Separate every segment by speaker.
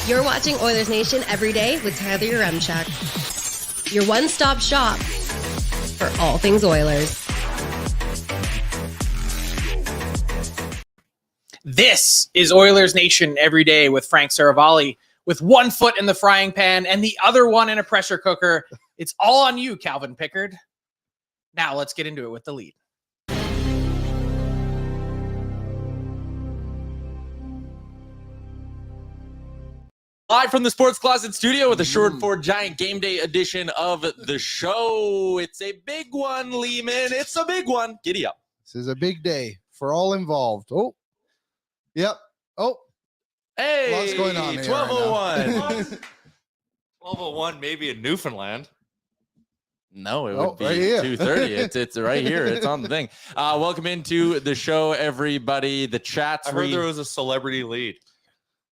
Speaker 1: You're watching Oilers Nation Everyday with Tyler Yaremchuk. Your one-stop shop for all things Oilers.
Speaker 2: This is Oilers Nation Everyday with Frank Saravalli. With one foot in the frying pan and the other one in a pressure cooker. It's all on you, Calvin Pickard. Now let's get into it with the lead.
Speaker 3: Live from the Sports Closet studio with a Sherwood Ford Giant Game Day edition of the show. It's a big one, Lehman. It's a big one. Giddy up.
Speaker 4: This is a big day for all involved. Oh, yep. Oh,
Speaker 3: hey,
Speaker 4: lots going on here
Speaker 3: 12:01.
Speaker 4: right
Speaker 5: 12:01, maybe in Newfoundland.
Speaker 3: No, it would be
Speaker 4: right here.
Speaker 3: 2:30. It's right here. It's on the thing. Welcome into the show, everybody. The chat's
Speaker 5: I heard there was a celebrity lead.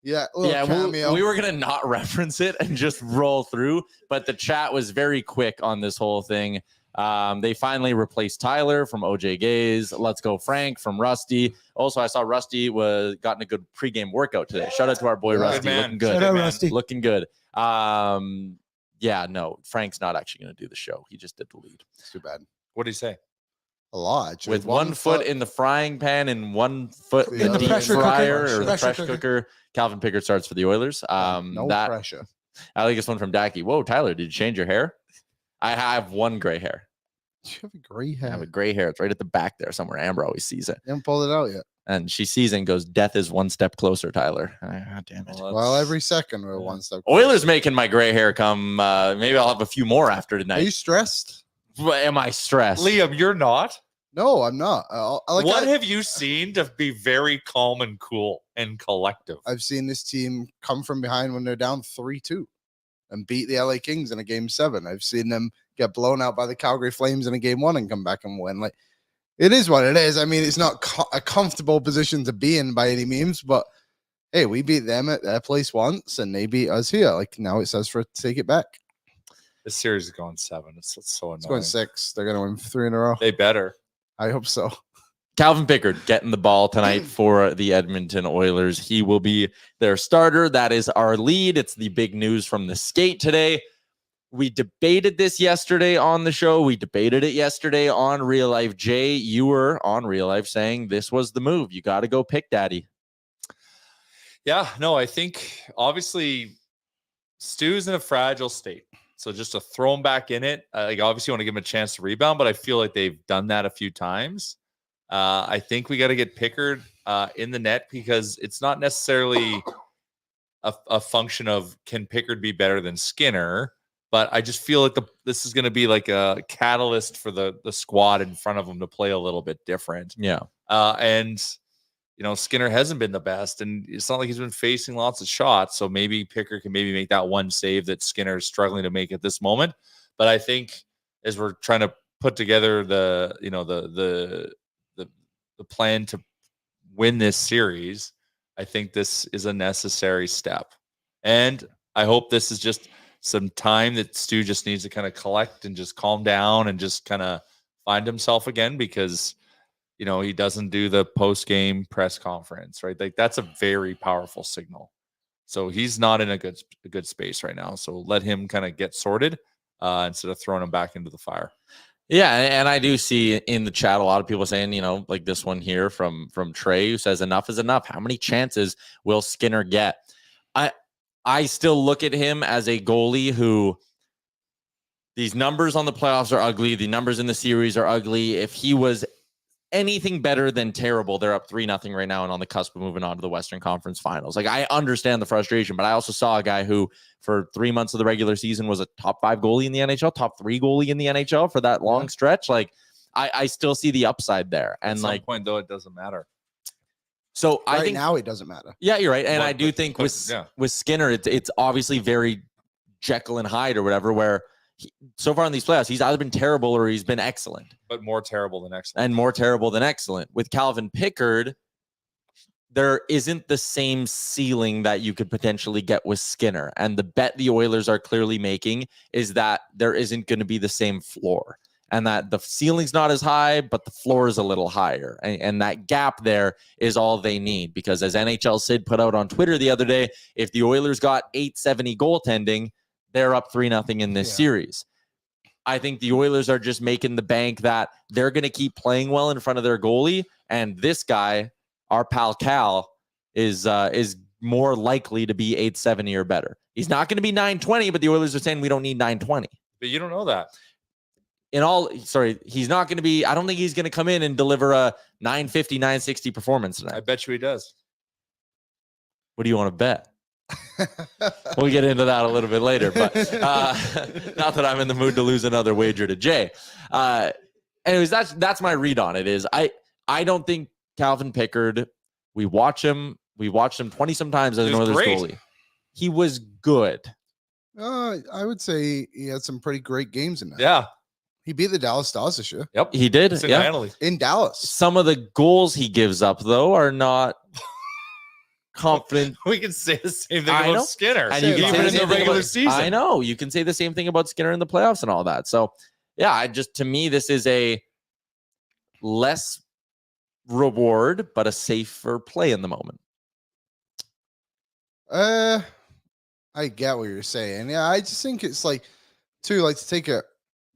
Speaker 4: Yeah,
Speaker 3: we were going to not reference it and just roll through, but the chat was very quick on this whole thing. They finally replaced Tyler from OJ Gaze. Let's go Frank from Rusty. Also, I saw Rusty was gotten a good pregame workout today. Shout out to our boy Rusty.
Speaker 5: Man.
Speaker 3: Looking good.
Speaker 4: Shout out, Rusty.
Speaker 3: Looking good. Yeah, no, Frank's not actually going to do the show. He just did the lead.
Speaker 4: It's too bad.
Speaker 5: What did he say?
Speaker 4: A lot. Actually.
Speaker 3: With one foot in the frying pan and 1 foot in the deep
Speaker 4: pressure
Speaker 3: fryer
Speaker 4: cooker.
Speaker 3: or the pressure cooker. Calvin Pickard starts for the Oilers.
Speaker 4: No pressure.
Speaker 3: I like this one from Dacky. Whoa, Tyler, did you change your hair? I have one gray hair.
Speaker 4: You have a gray hair.
Speaker 3: I have a gray hair. It's right at the back there somewhere. Amber always sees it.
Speaker 4: You haven't pulled it out yet.
Speaker 3: And she sees it and goes, death is one step closer, Tyler. God damn it.
Speaker 4: Well, every second we're one step.
Speaker 3: Oilers making my gray hair come. Maybe I'll have a few more after
Speaker 4: Are you
Speaker 3: tonight.
Speaker 4: stressed?
Speaker 3: Am I stressed?
Speaker 5: Liam, you're not.
Speaker 4: No, I'm not.
Speaker 5: What have you seen to be very calm and cool and collective?
Speaker 4: I've seen this team come from behind when they're down 3-2 and beat the LA Kings in a game 7. I've seen them get blown out by the Calgary Flames in a game 1 and come back and win. Like, it is what it is. I mean, it's not a comfortable position to be in by any means, but hey, we beat them at their place once and they beat us here. Like, now it says for it to take it back.
Speaker 5: This series is going 7. It's so annoying.
Speaker 4: It's going 6. They're going to win 3 in a row.
Speaker 5: They better.
Speaker 4: I hope so.
Speaker 3: Calvin Pickard getting the ball tonight for the Edmonton Oilers. He will be their starter. That is our lead. It's the big news from the skate today. We debated this yesterday on the show. We debated it yesterday on Real Life. Jay, you were on Real Life saying this was the move. You got to go pick daddy.
Speaker 5: Yeah, no, I think obviously Stu's in a fragile state. So just to throw him back in it, like obviously you want to give him a chance to rebound, but I feel like they've done that a few times. I think we got to get Pickard in the net because it's not necessarily a function of can Pickard be better than Skinner, but I just feel like this is going to be like a catalyst for the squad in front of them to play a little bit different.
Speaker 3: Yeah.
Speaker 5: And Skinner hasn't been the best, and it's not like he's been facing lots of shots. So maybe Pickard can make that one save that Skinner is struggling to make at this moment. But I think as we're trying to put together the plan to win this series, I think this is a necessary step. And I hope this is just some time that Stu just needs to kind of collect and just calm down and just kind of find himself again, because he doesn't do the post-game press conference, right? Like that's a very powerful signal. So he's not in a good space right now. So let him kind of get sorted instead of throwing him back into the fire.
Speaker 3: Yeah, and I do see in the chat a lot of people saying, like this one here from Trey, who says enough is enough. How many chances will Skinner get? I still look at him as a goalie who these numbers on the playoffs are ugly. The numbers in the series are ugly. If he was anything better than terrible, they're up 3-0 right now and on the cusp of moving on to the Western Conference Finals. Like, I understand the frustration, but I also saw a guy who for 3 months of the regular season was a top 5 goalie in the NHL, top 3 goalie in the NHL for that long stretch. Like, I still see the upside there. And
Speaker 5: at some point, though, it doesn't matter.
Speaker 3: So I think
Speaker 4: now it doesn't matter.
Speaker 3: Yeah, you're right. And I do think with Skinner, it's obviously very Jekyll and Hyde or whatever, where so far in these playoffs, he's either been terrible or he's been excellent.
Speaker 5: But more terrible than excellent.
Speaker 3: And more terrible than excellent. With Calvin Pickard, there isn't the same ceiling that you could potentially get with Skinner. And the bet the Oilers are clearly making is that there isn't going to be the same floor. and that the ceiling's not as high, but the floor is a little higher. And that gap there is all they need, because as NHL Sid put out on Twitter the other day, if the Oilers got 870 goaltending, they're up 3-0 in this series. I think the Oilers are just making the bank that they're going to keep playing well in front of their goalie. And this guy, our pal Cal, is more likely to be 870 or better. He's not going to be 920, but the Oilers are saying we don't need 920.
Speaker 5: But you don't know that.
Speaker 3: He's not going to be, I don't think he's going to come in and deliver a 950, 960 performance tonight.
Speaker 5: I bet you he does.
Speaker 3: What do you want to bet? We'll get into that a little bit later, but not that I'm in the mood to lose another wager to Jay. Anyways, that's my read on it. Is I don't think Calvin Pickard. We watched him 20 sometimes as an Oilers goalie. He was good.
Speaker 4: I would say he had some pretty great games in there.
Speaker 5: Yeah,
Speaker 4: he beat the Dallas Stars this year.
Speaker 5: Yep,
Speaker 3: he did.
Speaker 4: In Dallas.
Speaker 3: Some of the goals he gives up though are not confident.
Speaker 5: We can say the same thing about Skinner.
Speaker 3: And you can
Speaker 5: even
Speaker 3: say
Speaker 5: in the regular season.
Speaker 3: I know. You can say the same thing about Skinner in the playoffs and all that. So, yeah, to me, this is a less reward, but a safer play in the moment.
Speaker 4: I get what you're saying. Yeah, I just think it's like, to take it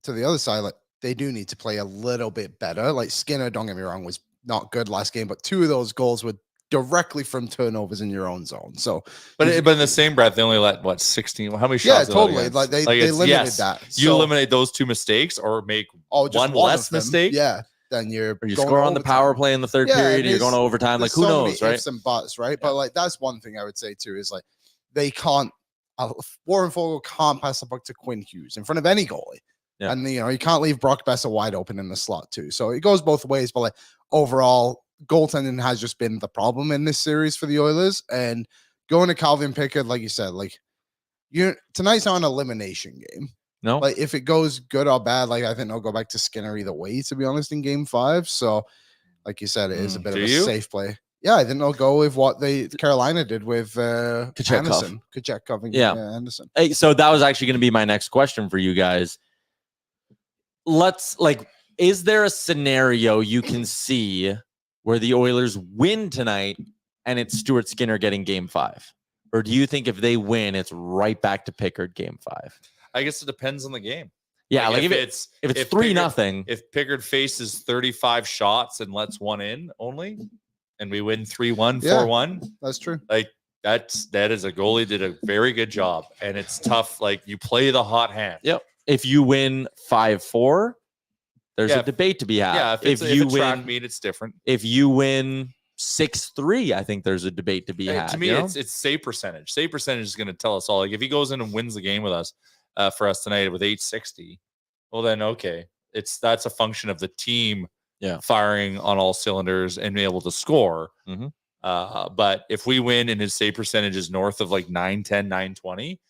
Speaker 4: to the other side, like they do need to play a little bit better. Like Skinner, don't get me wrong, was not good last game, but 2 of those goals were directly from turnovers in your own zone. So,
Speaker 5: but in the same breath, they only let 16. How many shots?
Speaker 4: Yeah, totally. Like they limited that.
Speaker 5: You eliminate those 2 mistakes, or make one less mistake.
Speaker 4: Yeah, then you
Speaker 3: score on the power play in the third period. You're going to overtime. Like who knows, right?
Speaker 4: Ifs and buts, right? But like that's one thing I would say too is like they can't. Warren Fogle can't pass the puck to Quinn Hughes in front of any goalie. Yeah. And you can't leave Brock Besser wide open in the slot too. So it goes both ways. But like overall, goaltending has just been the problem in this series for the Oilers. And going to Calvin Pickard, like you said, like tonight's not an elimination game.
Speaker 3: No,
Speaker 4: like if it goes good or bad, like I think they'll go back to Skinner either way, to be honest, in game 5. So like you said, it is a bit of a safe play. Yeah, I think they'll go with what Carolina did with Anderson. Kochetkov and Anderson.
Speaker 3: Hey, so that was actually going to be my next question for you guys. Is there a scenario you can see where the Oilers win tonight and it's Stuart Skinner getting game 5? Or do you think if they win, it's right back to Pickard game 5?
Speaker 5: I guess it depends on the game.
Speaker 3: Yeah, like if it's 3-0.
Speaker 5: If Pickard faces 35 shots and lets 1 in only, and we win 3-1, 4-1.
Speaker 4: That's true.
Speaker 5: Like that is a goalie did a very good job, and it's tough. Like you play the hot hand.
Speaker 3: Yep. If you win 5-4, there's a debate to be had.
Speaker 5: Yeah. If you win track meet, it's different.
Speaker 3: If you win 6-3, I think there's a debate to be had.
Speaker 5: To me, it's save percentage. Save percentage is going to tell us all. Like if he goes in and wins the game with us, for us tonight with 860, well then okay, that's a function of the team. Yeah, firing on all cylinders and being able to score. Mm-hmm. But if we win and his save percentage is north of like 910, 920,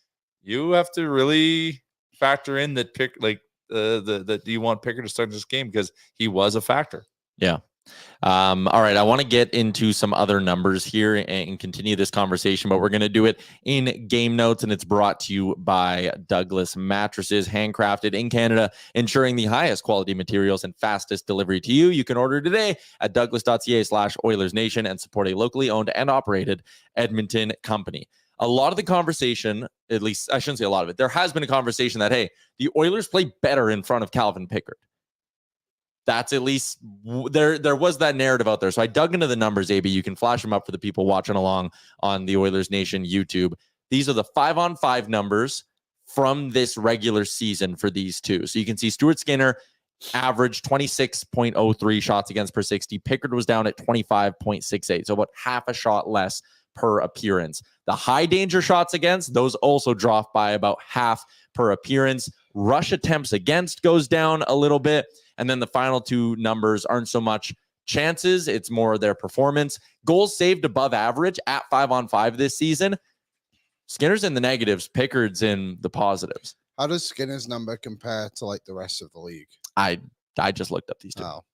Speaker 5: you have to really factor in that that you want Pickard to start this game because he was a factor.
Speaker 3: Yeah. All right. I want to get into some other numbers here and continue this conversation, but we're going to do it in game notes, and it's brought to you by Douglas Mattresses, handcrafted in Canada, ensuring the highest quality materials and fastest delivery to you. You can order today at douglas.ca/OilersNation and support a locally owned and operated Edmonton company. A lot of the conversation, at least I shouldn't say a lot of it, there has been a conversation that, hey, the Oilers play better in front of Calvin Pickard. That's at least there was that narrative out there. So I dug into the numbers, AB. You can flash them up for the people watching along on the Oilersnation YouTube. These are the 5-on-5 numbers from this regular season for these two. So you can see Stuart Skinner averaged 26.03 shots against per 60. Pickard was down at 25.68. So about half a shot less per appearance. The high danger shots against, those also drop by about half per appearance. Rush attempts against goes down a little bit. And then the final 2 numbers aren't so much chances. It's more their performance. Goals saved above average at 5-on-5 this season. Skinner's in the negatives. Pickard's in the positives.
Speaker 4: How does Skinner's number compare to like the rest of the league?
Speaker 3: I just looked up these 2.
Speaker 4: Oh.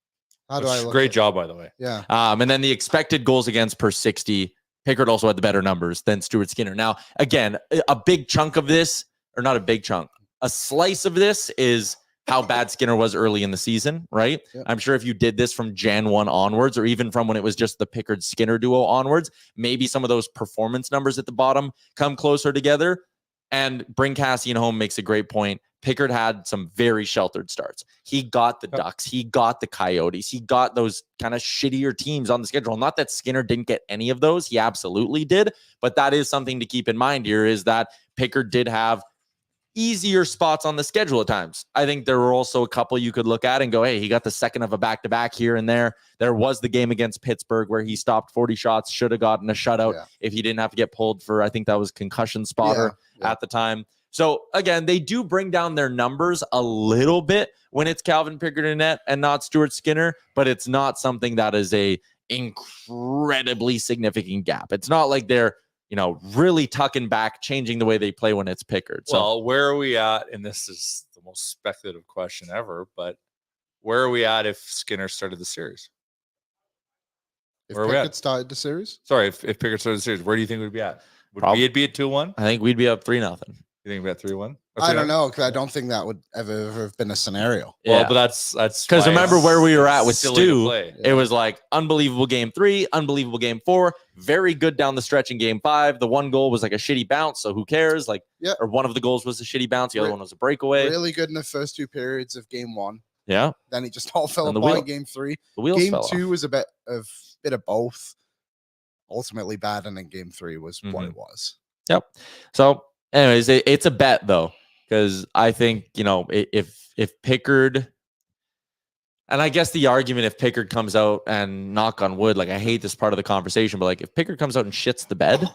Speaker 4: How do I look
Speaker 5: Great job, by the way.
Speaker 4: Yeah.
Speaker 3: And then the expected goals against per 60. Pickard also had the better numbers than Stuart Skinner. Now, again, a big chunk of this, or not a big chunk, a slice of this is how bad Skinner was early in the season, right?
Speaker 4: Yeah.
Speaker 3: I'm sure if you did this from Jan 1 onwards, or even from when it was just the Pickard Skinner duo onwards, maybe some of those performance numbers at the bottom come closer together. And Bring Cassian home makes a great point. Pickard had some very sheltered starts. He got the Ducks. He got the Coyotes. He got those kind of shittier teams on the schedule. Not that Skinner didn't get any of those. He absolutely did. But that is something to keep in mind here, is that Pickard did have easier spots on the schedule at times. I think there were also a couple you could look at and go, hey, he got the second of a back-to-back here and there. There was the game against Pittsburgh where he stopped 40 shots, should have gotten a shutout if he didn't have to get pulled for, I think that was concussion spotter at the time. So again, they do bring down their numbers a little bit when it's Calvin Pickard in net and not Stuart Skinner, but it's not something that is a incredibly significant gap. It's not like they're, really tucking back, changing the way they play when it's Pickard. So,
Speaker 5: well, where are we at? And this is the most speculative question ever, but where are we at if Skinner started the series?
Speaker 4: If Pickard started the series?
Speaker 5: Sorry, if Pickard started the series, where do you think we'd be at? Would we be at 2-1?
Speaker 3: I think we'd be up 3-0.
Speaker 5: You think we'd be at 3-1?
Speaker 4: I don't know, because I don't think that would ever have been a scenario.
Speaker 5: Well, but that's
Speaker 3: because remember where we were at with
Speaker 5: silly
Speaker 3: Stu.
Speaker 5: to play.
Speaker 3: It was like unbelievable game 3, unbelievable game 4, very good down the stretch in game 5. The one goal was like a shitty bounce, so who cares? Or one of the goals was a shitty bounce, the other one was a breakaway.
Speaker 4: Really good in the first 2 periods of game 1.
Speaker 3: Yeah.
Speaker 4: Then it just all fell apart in game 3. Game 2 was a bit of both. Ultimately bad, and then game 3 was what it was.
Speaker 3: Yep. So, anyways, it's a bet though, because I think if Pickard, and I guess the argument if Pickard comes out and knock on wood, I hate this part of the conversation, but if Pickard comes out and shits the bed,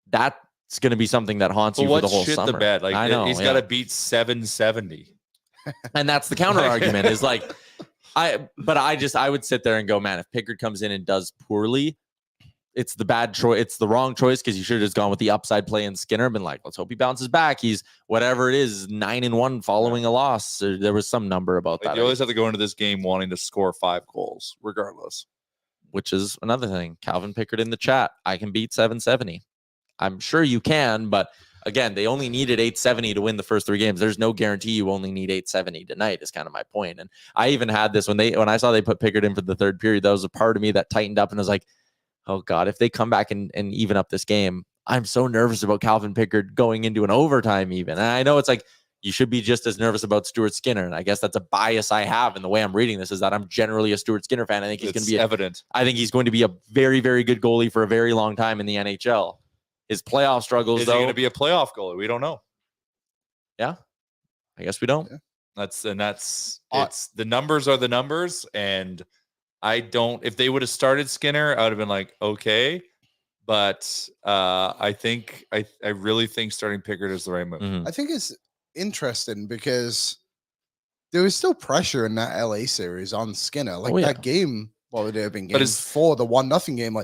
Speaker 3: that's going to be something that haunts you for the whole
Speaker 5: shit
Speaker 3: summer.
Speaker 5: The bed?
Speaker 3: I know
Speaker 5: he's got to beat 770,
Speaker 3: and that's the counter argument. Is I would sit there and go, man, if Pickard comes in and does poorly, it's the bad choice. It's the wrong choice, because you should have just gone with the upside play in Skinner. Been like, let's hope he bounces back. He's whatever it is, 9-1 following a loss. There was some number about that.
Speaker 5: You always have to go into this game wanting to score 5 goals, regardless.
Speaker 3: Which is another thing. Calvin Pickard in the chat. I can beat 770. I'm sure you can, but again, they only needed 870 to win the first 3 games. There's no guarantee you only need 870 tonight, is kind of my point. And I even had this when I saw they put Pickard in for the 3rd period. That was a part of me that tightened up and was like, oh God, if they come back and even up this game, I'm so nervous about Calvin Pickard going into an overtime even. And I know it's you should be just as nervous about Stuart Skinner. And I guess that's a bias I have in the way I'm reading this, is that I'm generally a Stuart Skinner fan. I think he's going to be
Speaker 5: evident.
Speaker 3: I think he's going to be a very, very good goalie for a very long time in the NHL. His playoff struggles,
Speaker 5: is he going to be a playoff goalie? We don't know.
Speaker 3: Yeah, I guess we don't.
Speaker 5: Yeah. It's the numbers are the numbers, and I don't. If they would have started Skinner, I would have been like, okay, but I really think starting Pickard is the right move.
Speaker 3: Mm-hmm.
Speaker 4: I think it's interesting because there was still pressure in that LA series on Skinner. That game, what would it have been? Game 4, the 1-0 game,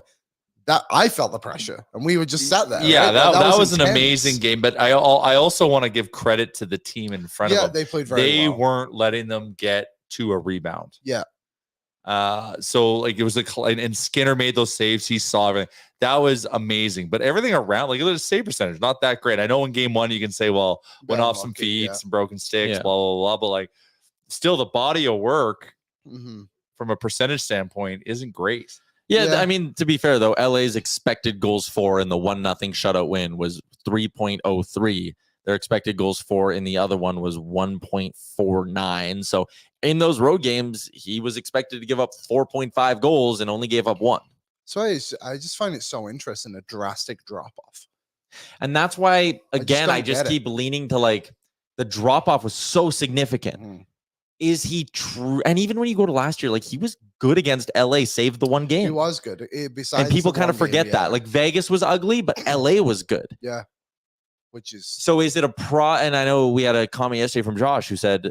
Speaker 4: that I felt the pressure, and we were just sat there.
Speaker 5: Yeah,
Speaker 4: right?
Speaker 5: that was an amazing game. But I also want to give credit to the team in front of them.
Speaker 4: They played very well.
Speaker 5: They weren't letting them get to a rebound.
Speaker 4: Yeah.
Speaker 5: So it was and Skinner made those saves. He saw everything. That was amazing. But everything around, the save percentage, not that great. I know in game 1 you can say, well, went off some feet, some broken sticks, blah blah blah. But still, the body of work from a percentage standpoint isn't great.
Speaker 3: Yeah, I mean, to be fair though, LA's expected goals for in the 1-0 shutout win was 3.03. Their expected goals for in the other one was 1.49. So in those road games, he was expected to give up 4.5 goals and only gave up 1.
Speaker 4: So I just find it so interesting, a drastic drop off.
Speaker 3: And that's why, again, I just keep leaning to the drop off was so significant.
Speaker 4: Mm-hmm.
Speaker 3: Is he true? And even when you go to last year, he was good against LA, saved the one game.
Speaker 4: He was good. Besides,
Speaker 3: and people kind of forget that. Vegas was ugly, but LA was good.
Speaker 4: Yeah. Which is
Speaker 3: so is it a and I know we had a comment yesterday from Josh who said,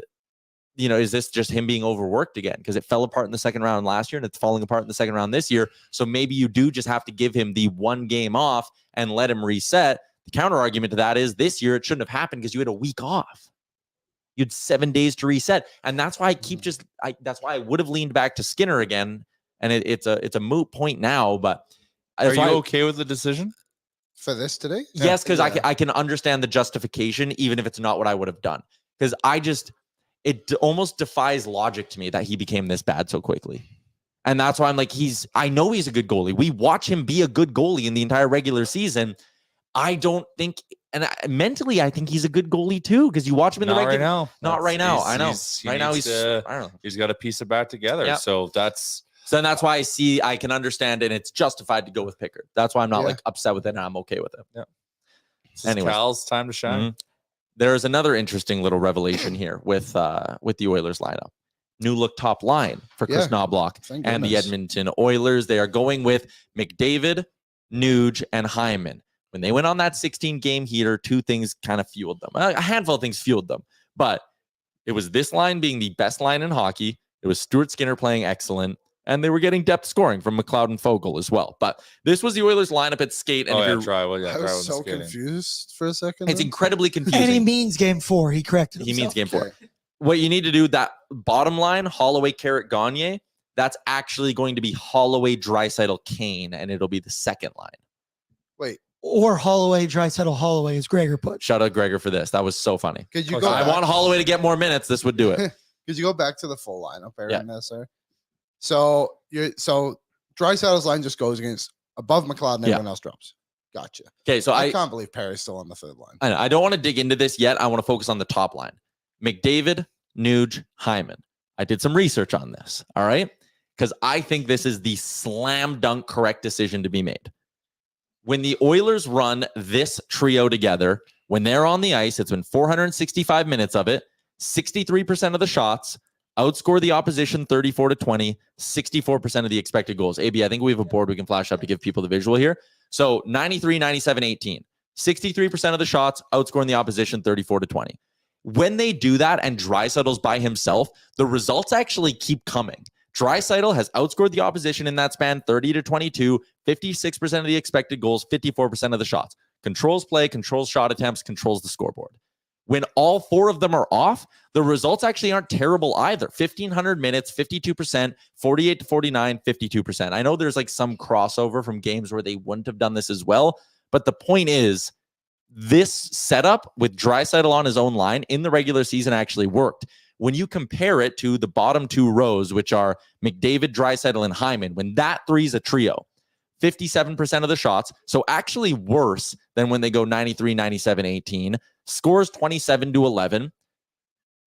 Speaker 3: is this just him being overworked again? Because it fell apart in the second round last year and it's falling apart in the second round this year. So maybe you do just have to give him the 1 game off and let him reset. The counter argument to that is this year it shouldn't have happened because you had a week off. You had 7 days to reset. And that's why I keep that's why I would have leaned back to Skinner again. And it's a moot point now, but
Speaker 5: are you okay with the decision
Speaker 4: for this today?
Speaker 3: Yes, because I can understand the justification, even if it's not what I would have done. Because it almost defies logic to me that he became this bad so quickly. And that's why I'm like, I know he's a good goalie. We watch him be a good goalie in the entire regular season. I don't think, mentally, I think he's a good goalie too. Because you watch him in the regular.
Speaker 5: Right now.
Speaker 3: Not right now. I know. Right now, I don't know.
Speaker 5: He's got to piece it back together.
Speaker 3: Yep.
Speaker 5: So that's
Speaker 3: why I can understand it, and it's justified to go with Pickard. That's why I'm not like upset with it, and I'm okay with it.
Speaker 5: Yeah.
Speaker 3: Anyway,
Speaker 5: Cal's time to shine.
Speaker 3: Mm-hmm. There's another interesting little revelation here with the Oilers lineup. New look top line for Kris Knoblauch and the Edmonton Oilers. They are going with McDavid, Nuge, and Hyman. When they went on that 16-game heater, two things kind of fueled them. A handful of things fueled them, but it was this line being the best line in hockey. It was Stuart Skinner playing excellent, and they were getting depth scoring from McLeod and Fogle as well. But this was the Oilers lineup at skate. And
Speaker 4: I was so confused for a second.
Speaker 3: It's incredibly confusing.
Speaker 6: And he means game 4. He corrected himself.
Speaker 3: He means game 4. What you need to do, that bottom line, Holloway, Carrot, Gagne, that's actually going to be Holloway, Draisaitl, Kane, and it'll be the second line.
Speaker 4: Wait.
Speaker 6: Or Holloway, Draisaitl, Holloway, as Gregor put.
Speaker 3: Shout out Gregor for this. That was so funny.
Speaker 4: I
Speaker 3: want Holloway to get more minutes. This would do it.
Speaker 4: Could you go back to the full lineup, Aaron? Yeah. Sir. So Draisaitl's line just goes against above McLeod and everyone else drops. Gotcha.
Speaker 3: Okay, so
Speaker 4: I can't believe Perry's still on the third line.
Speaker 3: I know. I don't want to dig into this yet. I want to focus on the top line. McDavid, Nuge, Hyman. I did some research on this, all right? Because I think this is the slam dunk correct decision to be made. When the Oilers run this trio together, when they're on the ice, it's been 465 minutes of it, 63% of the shots, outscore the opposition 34-20, 64% of the expected goals. AB, I think we have a board we can flash up to give people the visual here. So 93, 97, 18. 63% of the shots, outscoring the opposition 34-20. When they do that and Draisaitl's by himself, the results actually keep coming. Draisaitl has outscored the opposition in that span 30-22, 56% of the expected goals, 54% of the shots. Controls play, controls shot attempts, controls the scoreboard. When all four of them are off, the results actually aren't terrible either. 1,500 minutes, 52%, 48-49, 52%. I know there's like some crossover from games where they wouldn't have done this as well, but the point is, this setup with Draisaitl on his own line in the regular season actually worked. When you compare it to the bottom two rows, which are McDavid, Draisaitl, and Hyman, when that three is a trio, 57% of the shots, so actually worse than when they go 93, 97, 18, scores 27-11.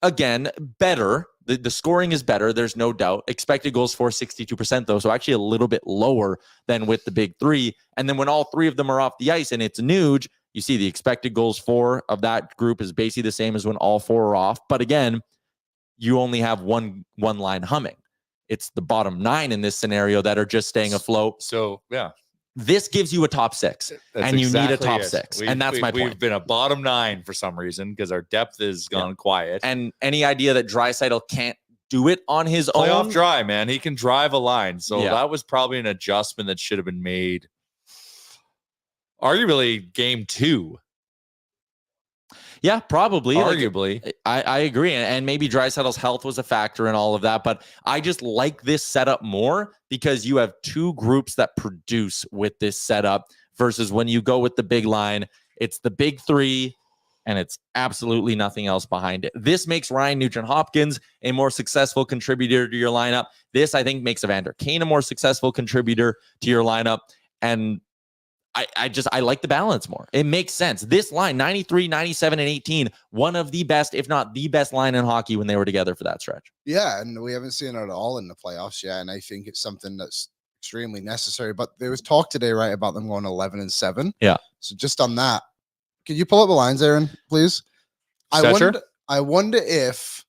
Speaker 3: Again, better. The scoring is better, there's no doubt. Expected goals for 62%, though, so actually a little bit lower than with the big three. And then when all three of them are off the ice and it's Nuge, you see the expected goals for of that group is basically the same as when all four are off. But again, you only have one line humming. It's the bottom 9 in this scenario that are just staying afloat.
Speaker 5: So, yeah.
Speaker 3: This gives you a top 6, and you need a top 6. And that's my point.
Speaker 5: We've been a bottom 9 for some reason because our depth has gone quiet.
Speaker 3: And any idea that Draisaitl can't do it on his own?
Speaker 5: Playoff dry, man. He can drive a line. So that was probably an adjustment that should have been made. Arguably, game 2.
Speaker 3: Yeah, probably.
Speaker 5: Arguably.
Speaker 3: Like, I agree. And maybe Draisaitl's health was a factor in all of that. But I just like this setup more because you have two groups that produce with this setup versus when you go with the big line, it's the big three and it's absolutely nothing else behind it. This makes Ryan Nugent-Hopkins a more successful contributor to your lineup. This, I think, makes Evander Kane a more successful contributor to your lineup. And I like the balance more. It makes sense. This line, 93, 97, and 18, one of the best, if not the best line in hockey when they were together for that stretch.
Speaker 4: Yeah, and we haven't seen it at all in the playoffs yet, and I think it's something that's extremely necessary. But there was talk today, right, about them going 11-7.
Speaker 3: Yeah.
Speaker 4: So just on that, can you pull up the lines, Aaron, please? I wonder if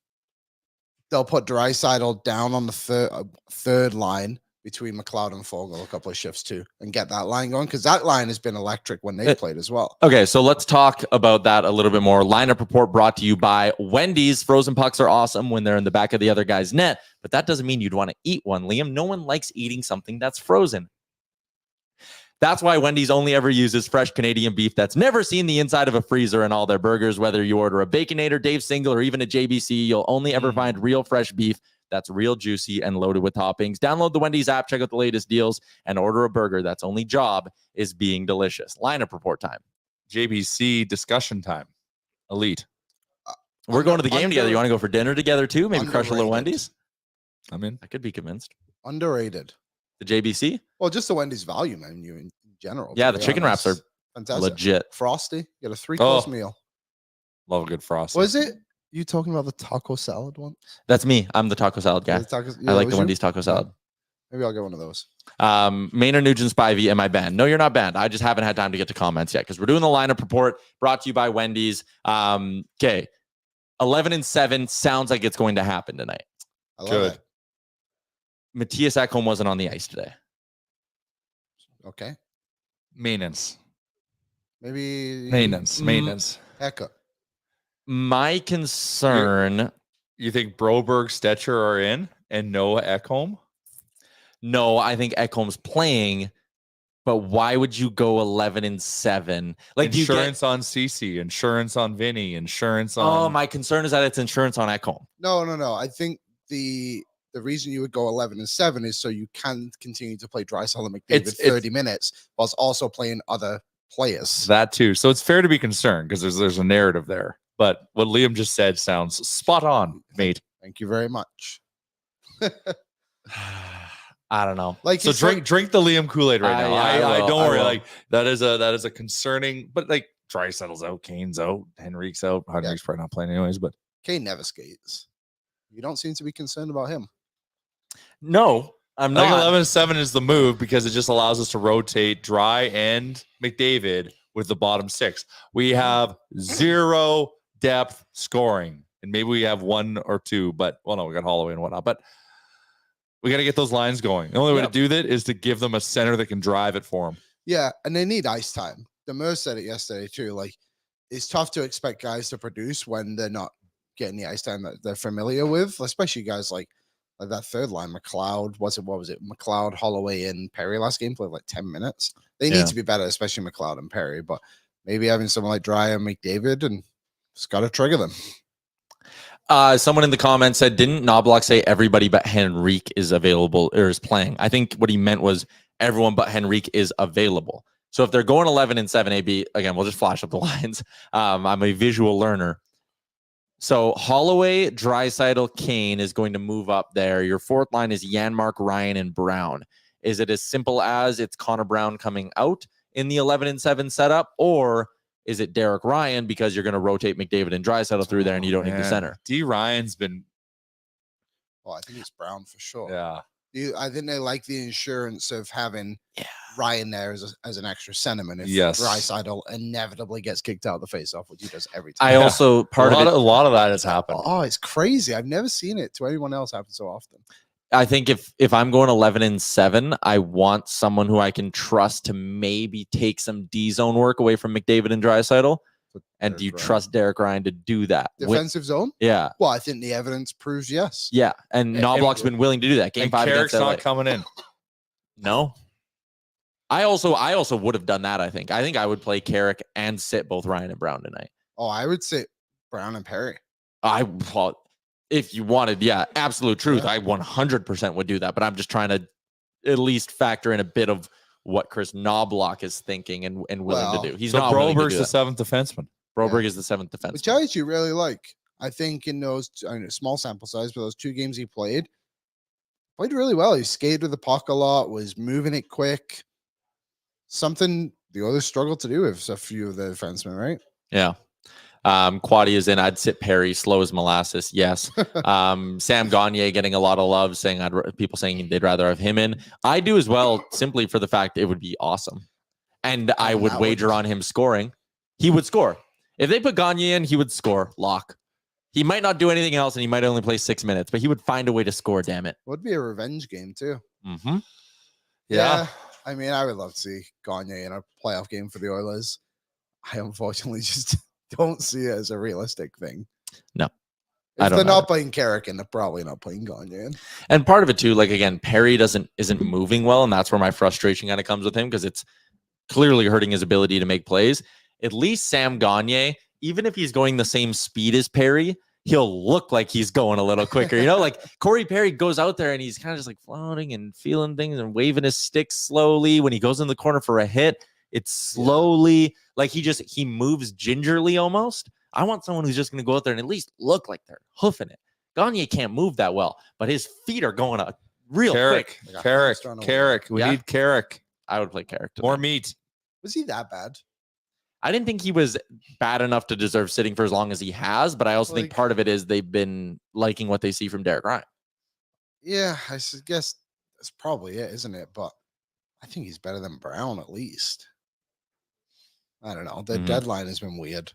Speaker 4: they'll put Draisaitl down on the third line between McLeod and Fogle a couple of shifts too and get that line going because that line has been electric when they've played as well.
Speaker 3: Okay, so let's talk about that a little bit more. Lineup report brought to you by Wendy's. Frozen pucks are awesome when they're in the back of the other guy's net, but that doesn't mean you'd want to eat one, Liam. No one likes eating something that's frozen. That's why Wendy's only ever uses fresh Canadian beef that's never seen the inside of a freezer in all their burgers. Whether you order a Baconator, Dave Single, or even a JBC, you'll only ever find real fresh beef that's real juicy and loaded with toppings. Download the Wendy's app, check out the latest deals, and order a burger that's only job is being delicious. Lineup report time.
Speaker 5: JBC discussion time. Elite.
Speaker 3: We're going to the game together. You want to go for dinner together too? Maybe crush a little
Speaker 4: Underrated.
Speaker 3: Wendy's?
Speaker 5: I'm in.
Speaker 3: I could be convinced.
Speaker 4: Underrated.
Speaker 3: The JBC?
Speaker 4: Well, just the Wendy's value menu in general.
Speaker 3: Yeah,
Speaker 4: to
Speaker 3: the
Speaker 4: be
Speaker 3: chicken wraps
Speaker 4: honest.
Speaker 3: are
Speaker 4: fantastic.
Speaker 3: legit.
Speaker 4: Frosty, get a 3-course meal.
Speaker 5: Love a good frosty.
Speaker 4: Was it you talking about the taco salad one?
Speaker 3: That's me. I'm the taco salad guy. I like the Wendy's taco salad.
Speaker 4: Maybe I'll get one of those.
Speaker 3: Maynard Nugent Spivey, am I banned? No, you're not banned. I just haven't had time to get to comments yet because we're doing the lineup report brought to you by Wendy's. Okay. 11-7 sounds like it's going to happen tonight.
Speaker 4: I love
Speaker 5: Good.
Speaker 4: it.
Speaker 3: Matthias Ekholm wasn't on the ice today.
Speaker 4: Okay.
Speaker 5: Maintenance.
Speaker 4: Maybe
Speaker 5: Maintenance.
Speaker 4: Eka.
Speaker 3: My concern...
Speaker 5: You think Broberg, Stetcher are in and no Ekholm?
Speaker 3: No, I think Ekholm's playing, but why would you go 11-7? Like,
Speaker 5: Insurance on CC, insurance on Vinny, insurance on...
Speaker 3: Oh, my concern is that it's insurance on Ekholm.
Speaker 4: No. I think the reason you would go 11-7 is so you can continue to play Draisaitl and McDavid 30 minutes whilst also playing other players.
Speaker 5: That too. So it's fair to be concerned because there's a narrative there. But what Liam just said sounds spot on, mate.
Speaker 4: Thank you very much.
Speaker 3: I don't know.
Speaker 4: Like
Speaker 5: So drink the Liam Kool-Aid right now.
Speaker 3: I
Speaker 5: I
Speaker 3: will,
Speaker 5: don't
Speaker 3: I
Speaker 5: worry.
Speaker 3: will.
Speaker 5: Like that is a concerning, but like Draisaitl's out, Kane's out, Henrique's out. Henrique's probably not playing anyways, but
Speaker 4: Kane never skates. You don't seem to be concerned about him.
Speaker 3: No, I'm
Speaker 5: I think
Speaker 3: not.
Speaker 5: 11-7 is the move because it just allows us to rotate Dry and McDavid with the bottom six. We have zero depth scoring, and maybe we have one or two, but well, no, we got Holloway and whatnot, but we got to get those lines going. The only way to do that is to give them a center that can drive it for them.
Speaker 4: Yeah, and they need ice time. Demers said it yesterday too. Like, it's tough to expect guys to produce when they're not getting the ice time that they're familiar with, especially guys like that third line, McLeod. What was it? McLeod, Holloway, and Perry last game played like 10 minutes. They need to be better, especially McLeod and Perry. But maybe having someone like Dry and McDavid and just got to trigger them.
Speaker 3: Someone in the comments said, didn't Knoblauch say everybody but Henrique is available or is playing? I think what he meant was everyone but Henrique is available. So if they're going 11-7, AB, again, we'll just flash up the lines. I'm a visual learner. So Holloway, Draisaitl, Kane is going to move up there. Your fourth line is Janmark, Ryan, and Brown. Is it as simple as it's Connor Brown coming out in the 11-7 setup, or is it Derek Ryan because you're going to rotate McDavid and Draisaitl through there and you don't need the center?
Speaker 5: D. Ryan's been...
Speaker 4: Oh, I think it's Brown for sure.
Speaker 5: Yeah.
Speaker 4: I think they like the insurance of having Ryan there as an extra sentiment. If
Speaker 5: Yes.
Speaker 4: Draisaitl inevitably gets kicked out of the faceoff, which he does every time.
Speaker 3: I also,
Speaker 5: a lot of that has happened.
Speaker 4: Oh, it's crazy. I've never seen it to anyone else happen so often.
Speaker 3: I think if I'm going 11-7, I want someone who I can trust to maybe take some D zone work away from McDavid and Draisaitl. And do you trust Derek Ryan to do that?
Speaker 4: Defensive zone?
Speaker 3: Yeah.
Speaker 4: Well, I think the evidence proves yes.
Speaker 3: Yeah. And Knoblauch's been willing to do that. Game
Speaker 5: And
Speaker 3: 5
Speaker 5: Carrick's
Speaker 3: against LA.
Speaker 5: not coming in.
Speaker 3: No. I also would have done that, I think. I think I would play Carrick and sit both Ryan and Brown tonight.
Speaker 4: Oh, I would say Brown and Perry.
Speaker 3: Well, if you wanted, absolute truth, I 100% would do that. But I'm just trying to at least factor in a bit of what Kris Knoblauch is thinking and willing to do. He's not willing to
Speaker 5: Broberg's
Speaker 3: do
Speaker 5: the
Speaker 3: that.
Speaker 5: seventh defenseman.
Speaker 3: Broberg is the seventh defenseman.
Speaker 4: Which I actually really like. I think in those small sample size, but those 2 games he played really well. He skated with the puck a lot, was moving it quick. Something the Oilers struggled to do with a few of the defensemen, right?
Speaker 3: Yeah. Quaddy is in. I'd sit Perry, slow as molasses. Yes. Sam Gagne getting a lot of love, saying people saying they'd rather have him in. I do as well, simply for the fact it would be awesome. And I would wager on him scoring. He would score. If they put Gagne in, he would score. Lock. He might not do anything else, and he might only play 6 minutes, but he would find a way to score, damn it.
Speaker 4: Would be a revenge game, too.
Speaker 3: Mm-hmm.
Speaker 4: Yeah. I mean, I would love to see Gagne in a playoff game for the Oilers. I unfortunately just don't see it as a realistic thing.
Speaker 3: No.
Speaker 4: If they're not playing Carrick, and they're probably not playing Gagne in.
Speaker 3: And part of it, too, like, again, Perry isn't moving well, and that's where my frustration kind of comes with him, because it's clearly hurting his ability to make plays. At least Sam Gagne, even if he's going the same speed as Perry, he'll look like he's going a little quicker. You know, like Corey Perry goes out there and he's kind of just like floating and feeling things and waving his stick slowly. When he goes in the corner for a hit, it's slowly like he moves gingerly almost. I want someone who's just going to go out there and at least look like they're hoofing it. Gagne can't move that well, but his feet are going real quick.
Speaker 5: Carrick. We need Carrick.
Speaker 3: I would play Carrick.
Speaker 5: More meat.
Speaker 4: Was he that bad?
Speaker 3: I didn't think he was bad enough to deserve sitting for as long as he has, but I also think part of it is they've been liking what they see from Derek Ryan.
Speaker 4: Yeah, I guess that's probably it, isn't it? But I think he's better than Brown at least. I don't know. The deadline has been weird.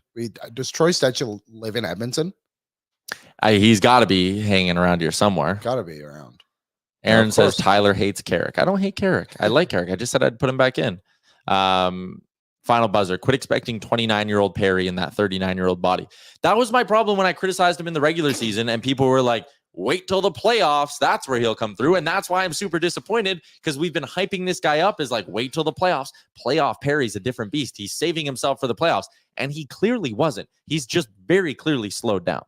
Speaker 4: Does Troy Stetchel live in Edmonton?
Speaker 3: He's got to be hanging around here somewhere.
Speaker 4: Got to be around.
Speaker 3: Aaron says Tyler hates Carrick. I don't hate Carrick. I like Carrick. I just said I'd put him back in. Final buzzer. Quit expecting 29-year-old Perry in that 39-year-old body. That was my problem when I criticized him in the regular season, and people were like, wait till the playoffs. That's where he'll come through. And that's why I'm super disappointed, because we've been hyping this guy up as like, wait till the playoffs. Playoff Perry's a different beast. He's saving himself for the playoffs. And he clearly wasn't. He's just very clearly slowed down.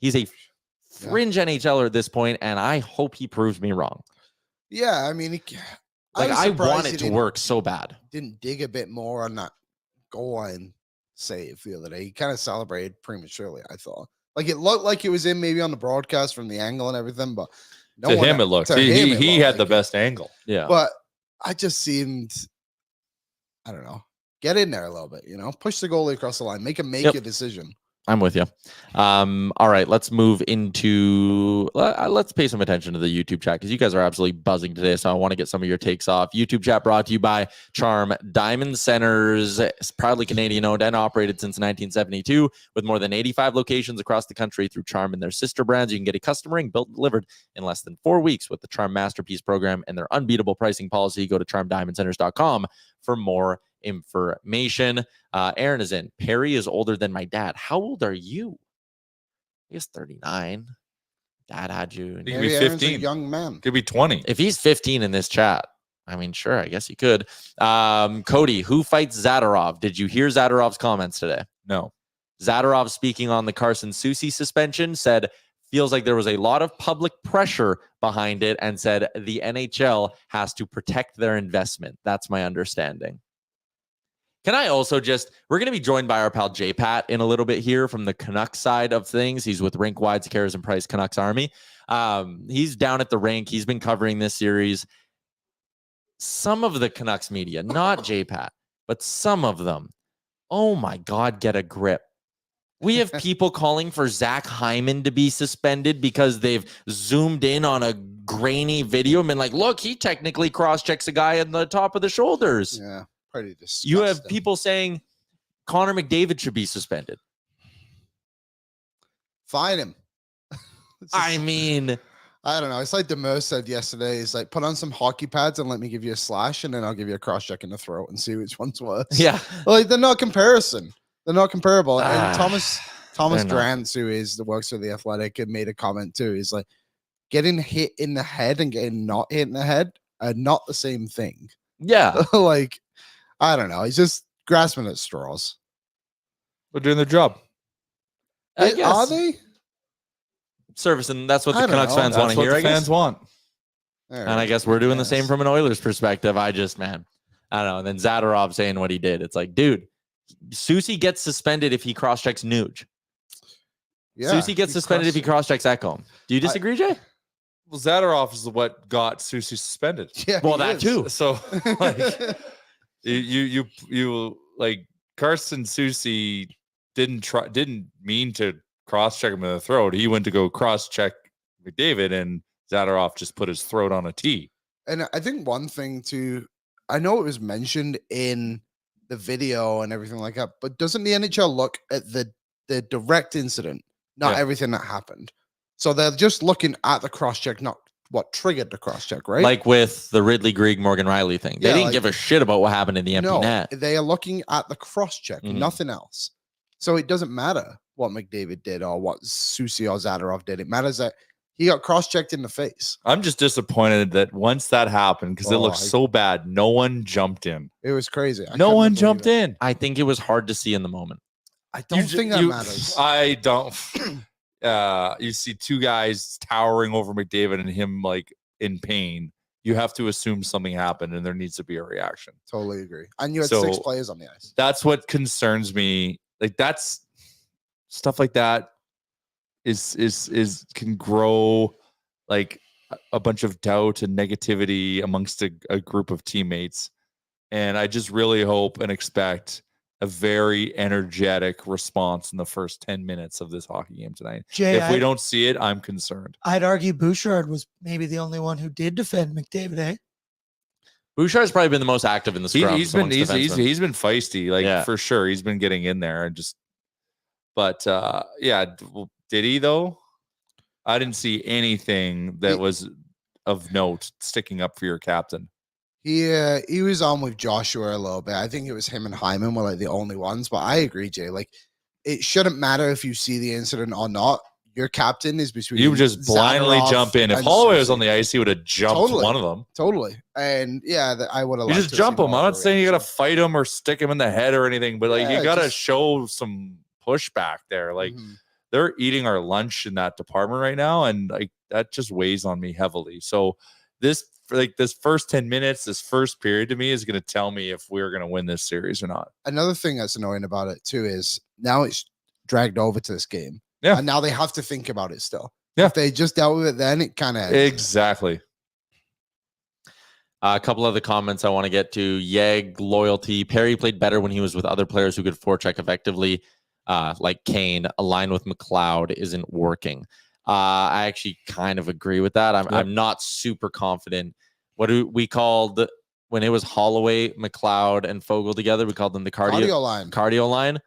Speaker 3: He's a fringe NHLer at this point, and I hope he proves me wrong.
Speaker 4: Yeah, I mean,
Speaker 3: I want it to work so bad.
Speaker 4: Didn't dig a bit more on that goal line save the other day. He kind of celebrated prematurely, I thought. Like, it looked like it was in maybe on the broadcast from the angle and everything, but
Speaker 5: to him it looked. He had the best angle.
Speaker 3: Yeah.
Speaker 4: But I just seemed, I don't know, get in there a little bit, push the goalie across the line, make him make a decision.
Speaker 3: I'm with you. All right, let's move into, let's pay some attention to the YouTube chat, because you guys are absolutely buzzing today. So I want to get some of your takes off. YouTube chat brought to you by Charm Diamond Centers, proudly Canadian owned and operated since 1972, with more than 85 locations across the country through Charm and their sister brands. You can get a custom ring built and delivered in less than 4 weeks with the Charm Masterpiece program and their unbeatable pricing policy. Go to charmdiamondcenters.com for more information. Aaron is in. Perry is older than my dad. How old are you? I guess 39. Dad had you.
Speaker 5: He could be 15.
Speaker 4: A young man.
Speaker 5: Could be 20.
Speaker 3: If he's 15 in this chat, I mean, sure, I guess he could. Cody, who fights Zadorov? Did you hear Zadorov's comments today?
Speaker 5: No.
Speaker 3: Zadorov, speaking on the Carson Soucy suspension, said feels like there was a lot of public pressure behind it, and said the NHL has to protect their investment. That's my understanding. Can I also we're going to be joined by our pal J Pat in a little bit here from the Canucks side of things. He's with Rink Wide, Cares and Price Canucks Army. He's down at the rink. He's been covering this series. Some of the Canucks media, not J Pat, but some of them, oh my God, get a grip. We have people calling for Zach Hyman to be suspended because they've zoomed in on a grainy video and been like, look, he technically cross-checks a guy in the top of the shoulders.
Speaker 4: Yeah. Pretty disgusting.
Speaker 3: You have people saying Connor McDavid should be suspended.
Speaker 4: Fine him.
Speaker 3: I mean,
Speaker 4: I don't know. It's like Demers said yesterday. He's like, put on some hockey pads and let me give you a slash, and then I'll give you a cross check in the throat and see which one's worse.
Speaker 3: Yeah.
Speaker 4: Like, they're not comparison. They're not comparable. And Thomas Drance, who works for the Athletic, and made a comment too. He's like, getting hit in the head and getting not hit in the head are not the same thing.
Speaker 3: Yeah.
Speaker 4: Like, I don't know. He's just grasping at straws.
Speaker 5: They're doing their job.
Speaker 4: Are they?
Speaker 3: Service, and that's what the Canucks fans want to hear.
Speaker 5: Fans want.
Speaker 3: And I guess we're doing the same from an Oilers perspective. I don't know. And then Zadorov saying what he did. It's like, dude, Soucy gets suspended if he cross-checks Nuge. Yeah, Soucy gets suspended if he cross-checks Ekholm. Do you disagree, Jay?
Speaker 5: Well, Zadorov is what got Soucy suspended.
Speaker 4: Yeah,
Speaker 3: well, that too.
Speaker 5: So, like, you like Carson Soucy didn't mean to cross-check him in the throat. He went to go cross-check McDavid, and Zadorov just put his throat on a tee.
Speaker 4: And I think one thing too, I know it was mentioned in the video and everything like that, but doesn't the NHL look at the direct incident, not everything that happened? So they're just looking at the cross-check, not what triggered the cross-check, right?
Speaker 3: Like with the Ridley Greig Morgan Riley thing. They didn't give a shit about what happened in the empty net.
Speaker 4: They are looking at the cross-check, nothing else. So it doesn't matter what McDavid did or what Soucy or Zadorov did. It matters that he got cross-checked in the face.
Speaker 5: I'm just disappointed that once that happened, because it looked so bad, no one jumped in.
Speaker 4: It was crazy.
Speaker 5: No one jumped in.
Speaker 3: I think it was hard to see in the moment.
Speaker 4: I don't think that matters.
Speaker 5: I don't. You see two guys towering over McDavid and him like in pain. You have to assume something happened and there needs to be a reaction.
Speaker 4: Totally agree. And you had 6 players on the ice.
Speaker 5: That's what concerns me. Like, that's stuff like that is can grow like a bunch of doubt and negativity amongst a group of teammates. And I just really hope and expect a very energetic response in the first 10 minutes of this hockey game tonight.
Speaker 6: Jay,
Speaker 5: If we don't see it, I'm concerned.
Speaker 6: I'd argue Bouchard was maybe the only one who did defend McDavid, eh?
Speaker 3: Bouchard's probably been the most active in the scrum.
Speaker 5: He's been feisty, like for sure. He's been getting in there and just, but did he though? I didn't see anything that was of note sticking up for your captain.
Speaker 4: He was on with Joshua a little bit. I think it was him and Hyman were like the only ones, but I agree, Jay. Like, it shouldn't matter if you see the incident or not. Your captain is between
Speaker 5: you. Just blindly
Speaker 4: Zadorov
Speaker 5: jump in. If Holloway was on the ice, he would have jumped one of them.
Speaker 4: Totally. And I would have.
Speaker 5: You just jump him. I'm not saying you got to fight him or stick him in the head or anything, but like you got to show some pushback there. Like they're eating our lunch in that department right now, and like that just weighs on me heavily. So this first 10 minutes, this first period to me is going to tell me if we're going to win this series or not.
Speaker 4: Another thing that's annoying about it too is now it's dragged over to this game.
Speaker 5: Yeah.
Speaker 4: And now they have to think about it still.
Speaker 5: Yeah.
Speaker 4: If they just dealt with it then, it kind of
Speaker 5: exactly.
Speaker 3: A couple of the comments I want to get to. Yeg, loyalty. Perry played better when he was with other players who could forecheck effectively, like Kane. Aligned with McLeod isn't working. I actually kind of agree with that. I'm not super confident. What do we called when it was Holloway, McLeod, and Fogle together? We called them the cardio line. Cardio line.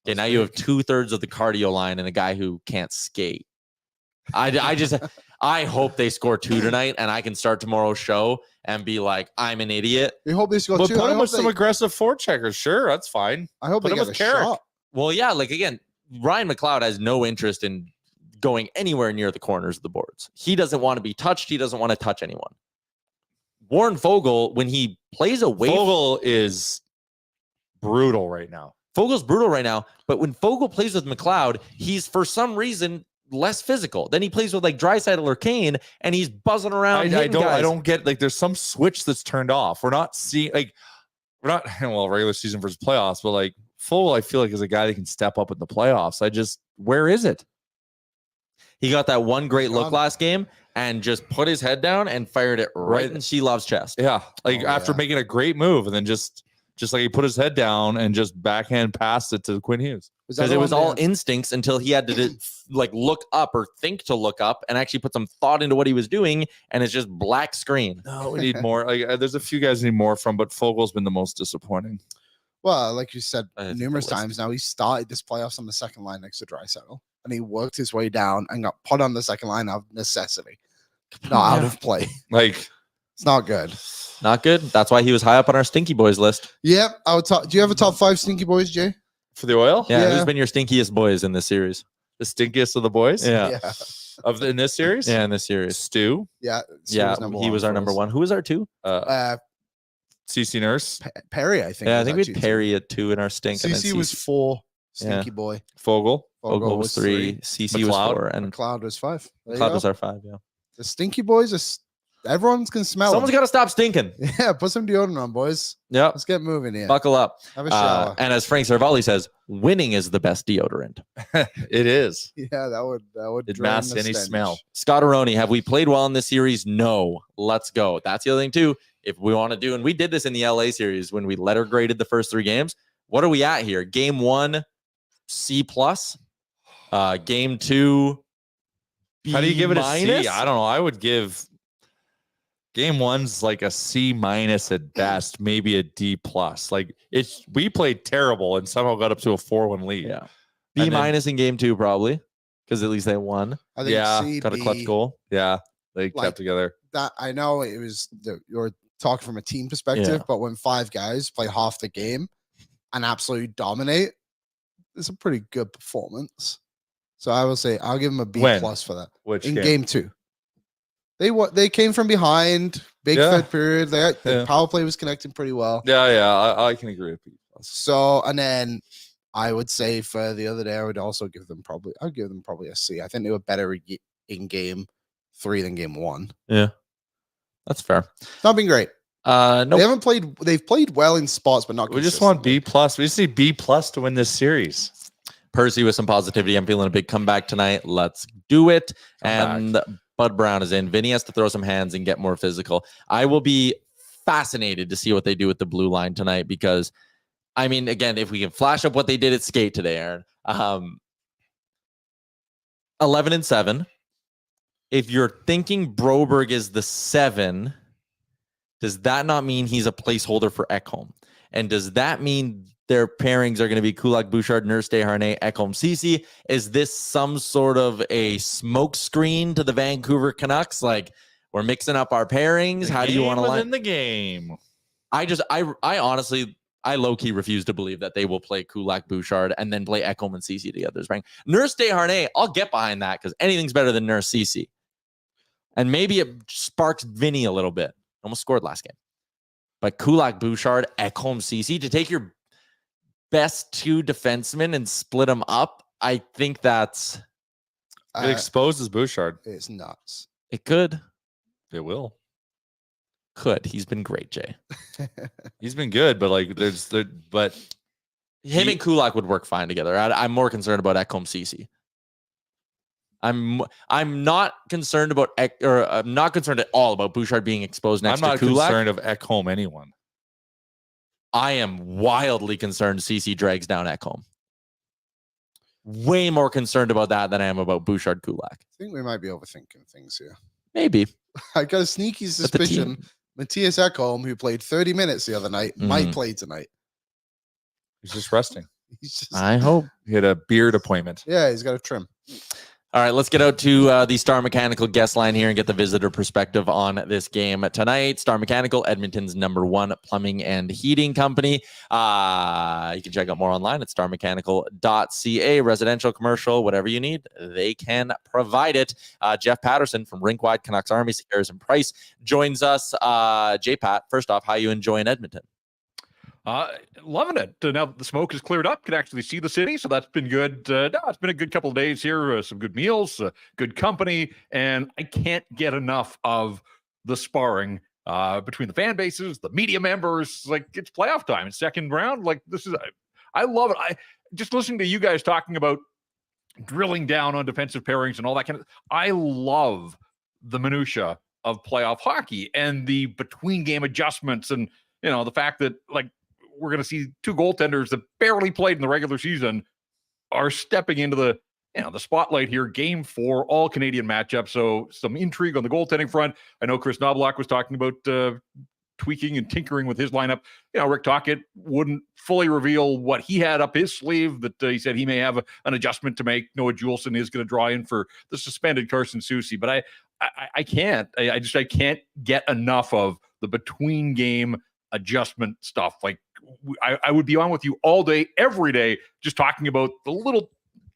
Speaker 3: Okay, now you have 2/3 of the cardio line and a guy who can't skate. I hope they score 2 tonight and I can start tomorrow's show and be like, I'm an idiot.
Speaker 4: We hope they score 2.
Speaker 5: Put him with some aggressive forecheckers. Sure, that's fine.
Speaker 4: I hope
Speaker 5: put
Speaker 4: they
Speaker 5: him
Speaker 4: get
Speaker 5: with
Speaker 4: a
Speaker 5: Carrick.
Speaker 4: shot.
Speaker 3: Well, yeah, like again, Ryan McLeod has no interest in going anywhere near the corners of the boards. He doesn't want to be touched. He doesn't want to touch anyone. Warren Fogle, when he plays away,
Speaker 5: Fogle is brutal right now.
Speaker 3: Fogel's brutal right now, but when Fogle plays with McLeod, he's for some reason less physical. Then he plays with like Draisaitl or Kane, and he's buzzing around.
Speaker 5: I don't get like there's some switch that's turned off. We're not regular season versus playoffs, but like Fogle, I feel like is a guy that can step up in the playoffs. Where is it?
Speaker 3: He got that one great look last game and just put his head down and fired it right in Shelov's chest.
Speaker 5: Yeah, after making a great move, and then just like he put his head down and just backhand passed it to Quinn Hughes.
Speaker 3: Because it was all instincts until he had to like look up or think to look up and actually put some thought into what he was doing, and it's just black screen.
Speaker 5: No, we need more. There's a few guys we need more from, but Fogel's been the most disappointing.
Speaker 4: Well, like you said numerous times now, he started this playoffs on the second line next to Draisaitl, and he worked his way down and got put on the second line out of necessity, not out of play.
Speaker 5: Like,
Speaker 4: it's not good.
Speaker 3: Not good. That's why he was high up on our Stinky Boys list.
Speaker 4: Yeah, I would talk. Do you have a top 5 Stinky Boys, Jay?
Speaker 5: For the Oil?
Speaker 3: Yeah. Who's been your stinkiest boys in this series?
Speaker 5: The stinkiest of the boys?
Speaker 3: Yeah.
Speaker 5: In this series?
Speaker 3: Yeah, in this series.
Speaker 5: Stu?
Speaker 4: Yeah.
Speaker 3: He was our number 1. Who was our 2?
Speaker 5: CC Nurse?
Speaker 4: Perry, I think.
Speaker 3: Yeah, I think we had Perry at 2 in our stink.
Speaker 4: CC was 4. Stinky boy.
Speaker 5: Fogle
Speaker 3: was 3. CC was 4. And
Speaker 4: McLeod was 5.
Speaker 3: McLeod was our 5, yeah.
Speaker 4: The Stinky Boys are... Everyone's going to smell
Speaker 3: Someone's got to stop stinking.
Speaker 4: Yeah, put some deodorant on, boys.
Speaker 3: Yeah.
Speaker 4: Let's get moving here.
Speaker 3: Buckle up.
Speaker 4: Have a shower.
Speaker 3: And as Frank Cervalli says, winning is the best deodorant.
Speaker 5: It is.
Speaker 4: Yeah, that would
Speaker 5: it masks any smell.
Speaker 3: Scotteroni, have we played well in this series? No. Let's go. That's the other thing, too. If we want to do, and we did this in the LA series when we letter graded the first 3 games. What are we at here? Game 1, C+. Game 2, B-.
Speaker 5: How do you give it a C? I don't know. I would give... Game 1's like a C- at best, maybe a D+. Like we played terrible and somehow got up to a 4-1 lead.
Speaker 3: Yeah. B- in game 2 probably, because at least they won.
Speaker 4: I think C,
Speaker 3: got a clutch goal.
Speaker 5: Yeah, they kept together.
Speaker 4: That I know it was you're talking from a team perspective, but when 5 guys play half the game and absolutely dominate, it's a pretty good performance. So I will say I'll give them a B+ for that.
Speaker 5: Which
Speaker 4: in game 2. They came from behind, big third period. The power play was connecting pretty well.
Speaker 5: Yeah, I can agree with you.
Speaker 4: So, and then I would say for the other day, I would also give them probably a C. I think they were better in game 3 than game 1.
Speaker 3: Yeah, that's fair.
Speaker 4: It's not been great.
Speaker 3: No,
Speaker 4: they haven't played. They've played well in spots, but not.
Speaker 5: We just want B+. We just need B+ to win this series.
Speaker 3: Percy with some positivity. I'm feeling a big comeback tonight. Let's do it. And Bud Brown is in. Vinny has to throw some hands and get more physical. I will be fascinated to see what they do with the blue line tonight because, I mean, again, if we can flash up what they did at skate today, Aaron, 11-7. If you're thinking Broberg is the 7, does that not mean he's a placeholder for Ekholm? And does that mean their pairings are going to be Kulak, Bouchard, Nurse, Desharnais, Ekholm, Ceci? Is this some sort of a smoke screen to the Vancouver Canucks? Like, we're mixing up our pairings. How do you want to line
Speaker 5: the game?
Speaker 3: I honestly, I low-key refuse to believe that they will play Kulak, Bouchard, and then play Ekholm and Ceci together. Nurse, Desharnais, I'll get behind that because anything's better than Nurse, Ceci. And maybe it sparks Vinny a little bit. Almost scored last game. But Kulak, Bouchard, Ekholm, Ceci, to take your best 2 defensemen and split them up, I think that's...
Speaker 5: It exposes Bouchard.
Speaker 4: It's nuts.
Speaker 3: It could.
Speaker 5: It will.
Speaker 3: Could. He's been great, Jay.
Speaker 5: He's been good, but like but
Speaker 3: him and Kulak would work fine together. I'm more concerned about Ekholm, Ceci. I'm not concerned about I'm not concerned at all about Bouchard being exposed next to Kulak.
Speaker 5: I'm not concerned of Ekholm anyone.
Speaker 3: I am wildly concerned Ceci drags down Ekholm. Way more concerned about that than I am about Bouchard Kulak.
Speaker 4: I think we might be overthinking things here.
Speaker 3: Maybe.
Speaker 4: I got a sneaky suspicion Matthias Ekholm, who played 30 minutes the other night, might play tonight.
Speaker 5: He's just resting.
Speaker 3: I hope.
Speaker 5: He had a beard appointment.
Speaker 4: Yeah, he's got a trim.
Speaker 3: All right, let's get out to the Star Mechanical guest line here and get the visitor perspective on this game tonight. Star Mechanical, Edmonton's #1 plumbing and heating company. You can check out more online at starmechanical.ca. Residential, commercial, whatever you need, they can provide it. Jeff Patterson from Rinkwide Canucks Army Sears and Price joins us. J-Pat, first off, how you enjoying Edmonton?
Speaker 7: Loving it. Now that the smoke is cleared up, can actually see the city, so that's been good. It's been a good couple of days here. Some good meals, good company, and I can't get enough of the sparring between the fan bases, the media members. Like, it's playoff time. It's second round. Like, this is, I love it. I just listening to you guys talking about drilling down on defensive pairings and all that kind of. I love the minutia of playoff hockey and the between game adjustments, and the fact that like. We're going to see 2 goaltenders that barely played in the regular season are stepping into the spotlight here. Game 4, all Canadian matchup. So some intrigue on the goaltending front. I know Kris Knoblauch was talking about tweaking and tinkering with his lineup. Rick Tocchet wouldn't fully reveal what he had up his sleeve, but he said he may have an adjustment to make. Noah Juleson is going to draw in for the suspended Carson Soucy, but I can't. I can't get enough of the between game adjustment stuff. Like, I would be on with you all day, every day, just talking about the little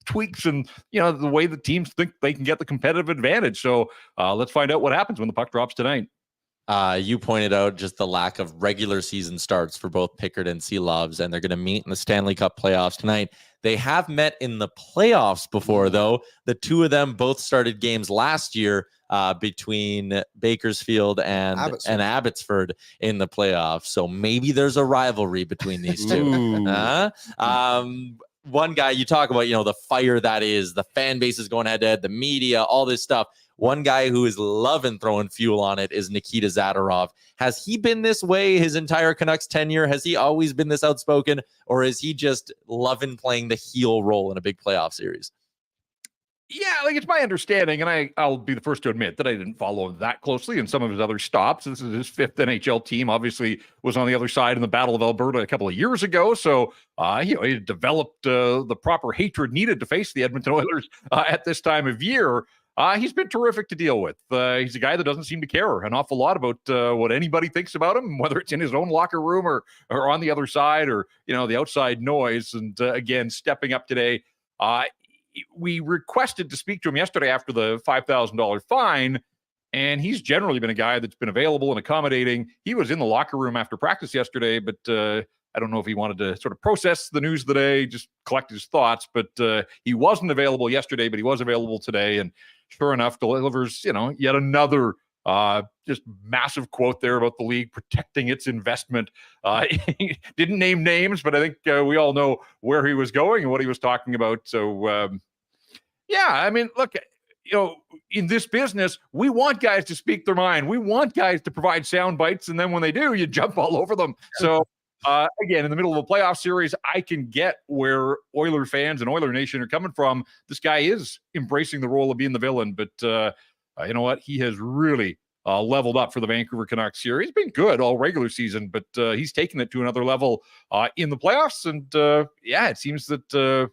Speaker 7: tweaks and, the way the teams think they can get the competitive advantage. So let's find out what happens when the puck drops tonight.
Speaker 3: You pointed out just the lack of regular season starts for both Pickard and Seelovs, and they're going to meet in the Stanley Cup playoffs tonight. They have met in the playoffs before, though. The 2 of them both started games last year between Bakersfield and Abbotsford in the playoffs. So maybe there's a rivalry between these 2. One guy you talk about, the fire that is, the fan base is going head to head, the media, all this stuff. One guy who is loving throwing fuel on it is Nikita Zadorov. Has he been this way his entire Canucks tenure? Has he always been this outspoken, or is he just loving playing the heel role in a big playoff series?
Speaker 7: Yeah, like, it's my understanding, and I'll be the first to admit that I didn't follow that closely in some of his other stops. This is his 5th NHL team. Obviously, was on the other side in the Battle of Alberta a couple of years ago. So, he developed the proper hatred needed to face the Edmonton Oilers at this time of year. He's been terrific to deal with. He's a guy that doesn't seem to care an awful lot about what anybody thinks about him, whether it's in his own locker room or on the other side, or the outside noise. And again, stepping up today. We requested to speak to him yesterday after the $5,000 fine, and he's generally been a guy that's been available and accommodating. He was in the locker room after practice yesterday, but I don't know if he wanted to sort of process the news of the day, just collect his thoughts. But he wasn't available yesterday, but he was available today, and sure enough, delivers yet another Just massive quote there about the league protecting its investment. He didn't name names, but I think we all know where he was going and what he was talking about. So, yeah, I mean, look, in this business, we want guys to speak their mind. We want guys to provide sound bites, and then when they do, you jump all over them. So, again, in the middle of a playoff series, I can get where Oiler fans and Oiler Nation are coming from. This guy is embracing the role of being the villain, but you know what? He has really leveled up for the Vancouver Canucks here. He's been good all regular season, but he's taken it to another level in the playoffs. And yeah, it seems that the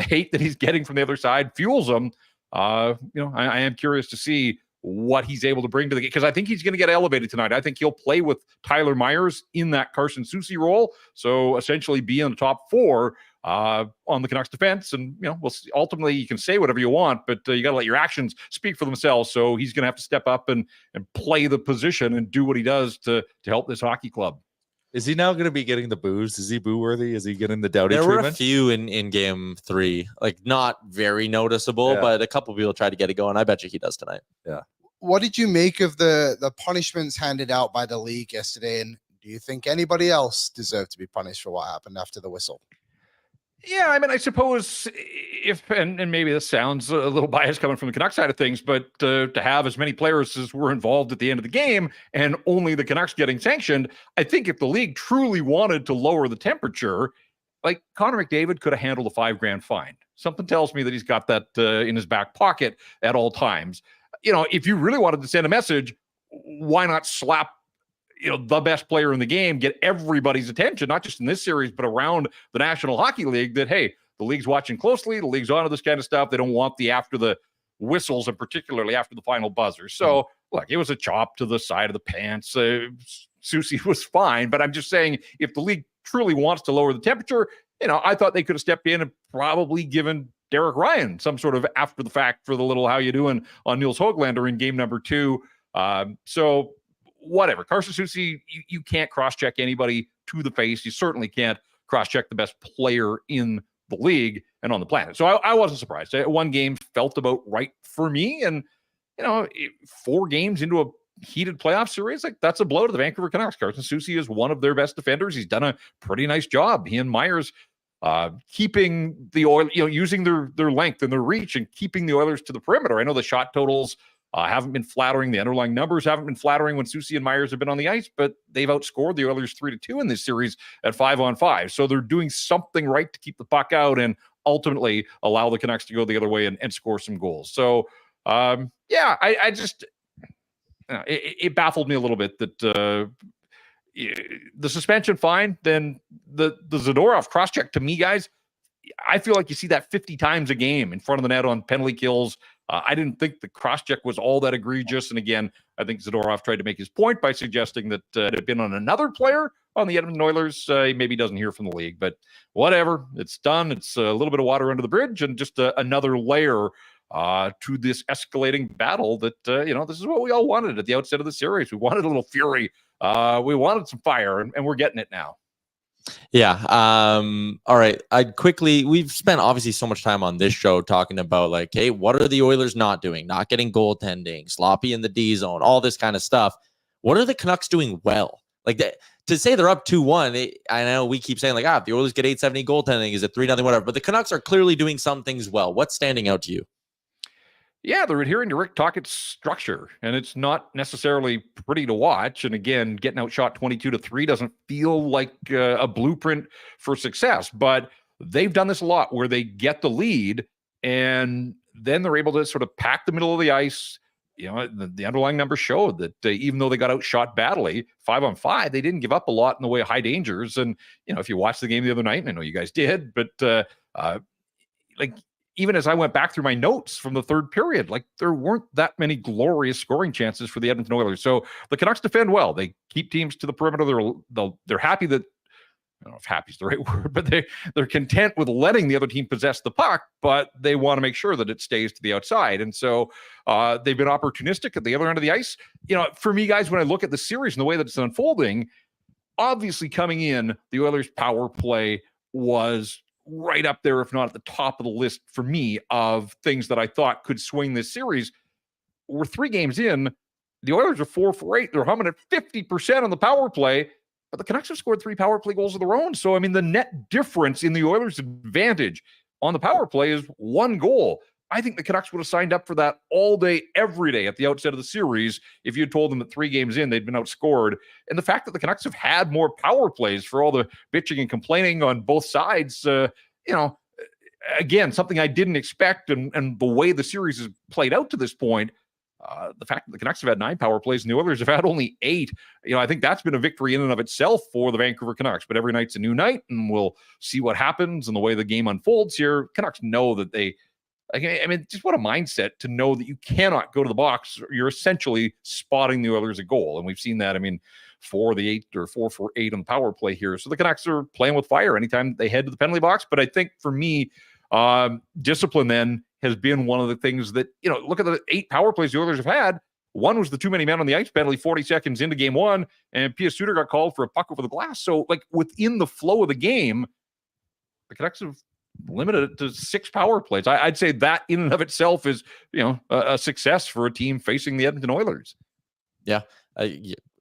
Speaker 7: hate that he's getting from the other side fuels him. I am curious to see what he's able to bring to the game, because I think he's going to get elevated tonight. I think he'll play with Tyler Myers in that Carson Soucy role. So essentially be in the top 4 on the Canucks defense. And, we'll see. Ultimately you can say whatever you want, but you got to let your actions speak for themselves. So he's going to have to step up and play the position and do what he does to help this hockey club.
Speaker 5: Is he now going to be getting the boos? Is he boo worthy? Is he getting the Doughty treatment?
Speaker 3: There were a few in game 3, like not very noticeable, but a couple people tried to get it going. I bet you he does tonight.
Speaker 5: Yeah.
Speaker 4: What did you make of the punishments handed out by the league yesterday? And do you think anybody else deserved to be punished for what happened after the whistle?
Speaker 7: Yeah, I mean, I suppose and maybe this sounds a little biased coming from the Canucks side of things, but to have as many players as were involved at the end of the game and only the Canucks getting sanctioned, I think if the league truly wanted to lower the temperature, like Connor McDavid could have handled a $5,000 fine. Something tells me that he's got that in his back pocket at all times. If you really wanted to send a message, why not slap the best player in the game, get everybody's attention, not just in this series, but around the National Hockey League, that, hey, the league's watching closely, the league's onto this kind of stuff. They don't want the after the whistles, and particularly after the final buzzer. So, look, it was a chop to the side of the pants. Soucy was fine, but I'm just saying, if the league truly wants to lower the temperature, I thought they could have stepped in and probably given Derek Ryan some sort of after the fact for the little how you doing on Niels Höglander in game number 2. So whatever. Carson Soucy, you can't cross-check anybody to the face. You certainly can't cross-check the best player in the league and on the planet. So I wasn't surprised. One game felt about right for me. And, 4 games into a heated playoff series, like, that's a blow to the Vancouver Canucks. Carson Soucy is one of their best defenders. He's done a pretty nice job. He and Myers keeping the Oilers, using their length and their reach and keeping the Oilers to the perimeter. I know the shot totals haven't been flattering. The underlying numbers haven't been flattering when Soucy and Myers have been on the ice, but they've outscored the Oilers 3-2 in this series at 5-on-5. So they're doing something right to keep the puck out and ultimately allow the Canucks to go the other way and score some goals. So, I just, it baffled me a little bit that the suspension fine, then the Zadorov cross-check, to me, guys, I feel like you see that 50 times a game in front of the net on penalty kills. I didn't think the cross-check was all that egregious. And again, I think Zadorov tried to make his point by suggesting that it had been on another player on the Edmonton Oilers. He maybe doesn't hear from the league, but whatever. It's done. It's a little bit of water under the bridge and just another layer to this escalating battle that, this is what we all wanted at the outset of the series. We wanted a little fury. We wanted some fire, and we're getting it now.
Speaker 3: Yeah. All right. We've spent obviously so much time on this show talking about, like, hey, what are the Oilers not doing? Not getting goaltending, sloppy in the D zone, all this kind of stuff. What are the Canucks doing well? Like, to say they're up 2-1, I know we keep saying, like, if the Oilers get 870 goaltending, is it 3-0, whatever. But the Canucks are clearly doing some things well. What's standing out to you?
Speaker 7: Yeah, they're adhering to Rick Tocchet's structure, and it's not necessarily pretty to watch. And again, getting outshot 22-3 doesn't feel like a blueprint for success, but they've done this a lot where they get the lead and then they're able to sort of pack the middle of the ice. The underlying numbers showed that even though they got outshot badly, 5-on-5, they didn't give up a lot in the way of high dangers. And, if you watched the game the other night, and I know you guys did, but even as I went back through my notes from the third period, like, there weren't that many glorious scoring chances for the Edmonton Oilers. So the Canucks defend well. They keep teams to the perimeter. They're happy that, I don't know if happy is the right word, but they're content with letting the other team possess the puck, but they want to make sure that it stays to the outside. And so they've been opportunistic at the other end of the ice. For me, guys, when I look at the series and the way that it's unfolding, obviously coming in, the Oilers' power play was right up there, if not at the top of the list for me, of things that I thought could swing this series. we're 3 games in. The Oilers are 4 for 8. They're humming at 50% on the power play, but the Canucks have scored 3 power play goals of their own. So, I mean, the net difference in the Oilers' advantage on the power play is 1 goal. I think the Canucks would have signed up for that all day, every day at the outset of the series if you had told them that 3 games in, they'd been outscored. And the fact that the Canucks have had more power plays for all the bitching and complaining on both sides, again, something I didn't expect. And the way the series has played out to this point, the fact that the Canucks have had 9 power plays and the Oilers have had only 8, I think that's been a victory in and of itself for the Vancouver Canucks. But every night's a new night, and we'll see what happens and the way the game unfolds here. Canucks know that just what a mindset to know that you cannot go to the box. You're essentially spotting the Oilers a goal. And we've seen that, 4 for 8 on the power play here. So the Canucks are playing with fire anytime they head to the penalty box. But I think for me, discipline then has been one of the things that, look at the 8 power plays the Oilers have had. One was the too many men on the ice penalty 40 seconds into game 1, and Pia Suter got called for a puck over the glass. So, within the flow of the game, the Canucks have limited it to 6 power plays. I'd say that in and of itself is, a success for a team facing the Edmonton Oilers.
Speaker 3: Yeah.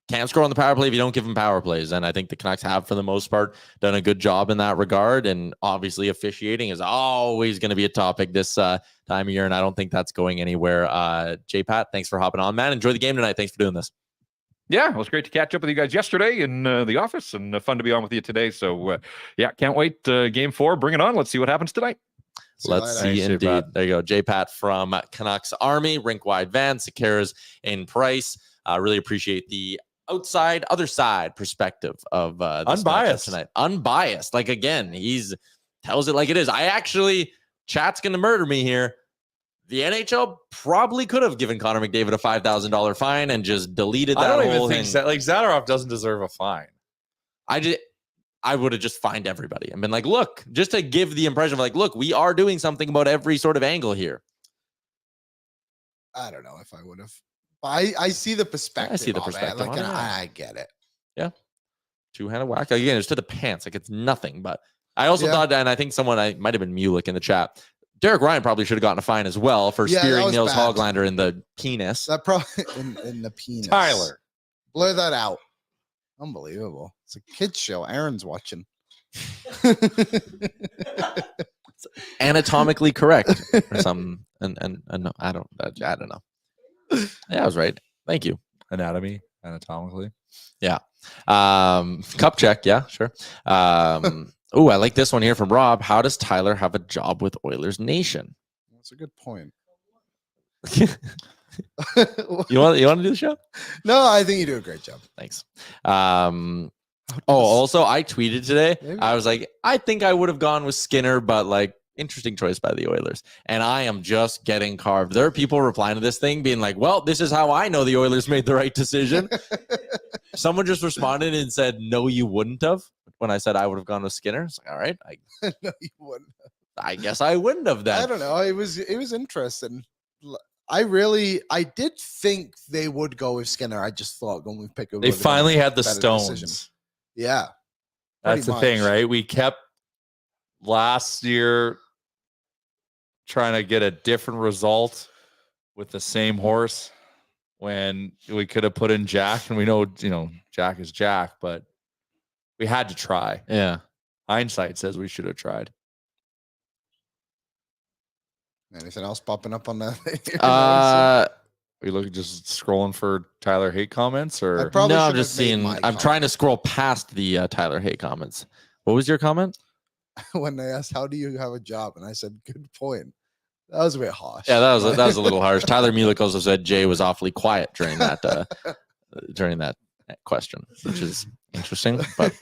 Speaker 3: Can't score on the power play if you don't give them power plays. And I think the Canucks have, for the most part, done a good job in that regard. And obviously officiating is always going to be a topic this time of year. And I don't think that's going anywhere. J-Pat, thanks for hopping on, man. Enjoy the game tonight. Thanks for doing this. Yeah, it was great to catch up with you guys yesterday in the office, and fun to be on with you today. So, can't wait. Game 4, bring it on. Let's see what happens tonight. Let's see, indeed. J-Pat. There you go. J-Pat from Canucks Army, rink-wide van, Sequeira's in Price. Really appreciate the other side perspective of this unbiased tonight. Unbiased. Again, he's tells it like it is. Chat's going to murder me here. The NHL probably could have given Connor McDavid a $5,000 fine and just deleted that whole thing. I don't even think Zadorov doesn't deserve a fine. I would have just fined everybody and been like, look, just to give the impression of look, we are doing something about every sort of angle here.
Speaker 4: I don't know if I would have. I see the perspective. I see the perspective. I get it. Yeah. 2-handed whack. Again, it's to the pants. It's nothing. But I also thought, and I think I might have been Mulick in the chat, Derek Ryan probably should have gotten a fine as well for spearing Nils Hoglander in the penis. That probably in the penis. Tyler, blur that out. Unbelievable. It's a kid's show. Aaron's watching. It's anatomically correct or something. And no, I don't know. Yeah, I was right. Thank you. Anatomically. Yeah. Cup check. Yeah, sure. Oh, I like this one here from Rob. How does Tyler have a job with Oilers Nation? That's a good point. You want to do the show? No, I think you do a great job. Thanks. Also, I tweeted today. Maybe. I was like, I think I would have gone with Skinner, but interesting choice by the Oilers. And I am just getting carved. There are people replying to this thing being like, well, this is how I know the Oilers made the right decision. Someone just responded and said, no, you wouldn't have. When I said I would have gone with Skinner, it's all right. No, you wouldn't have. I guess I wouldn't have then. I don't know. It was interesting. I did think they would go with Skinner. I just thought going with Pickard. They finally had the stones. Decision. Yeah. That's the thing, right? We kept last year trying to get a different result with the same horse when we could have put in Jack, and we know, Jack is Jack, but we had to try. Yeah. Hindsight says we should have tried. Anything else popping up on that? Are you looking just scrolling for Tyler hate comments, or no? I'm just seeing. I'm trying to scroll past the Tyler hate comments. What was your comment? When they asked, "How do you have a job?" and I said, "Good point." That was a bit harsh. Yeah, that was a little harsh. Tyler Mulick also said Jay was awfully quiet during that question, which is interesting. But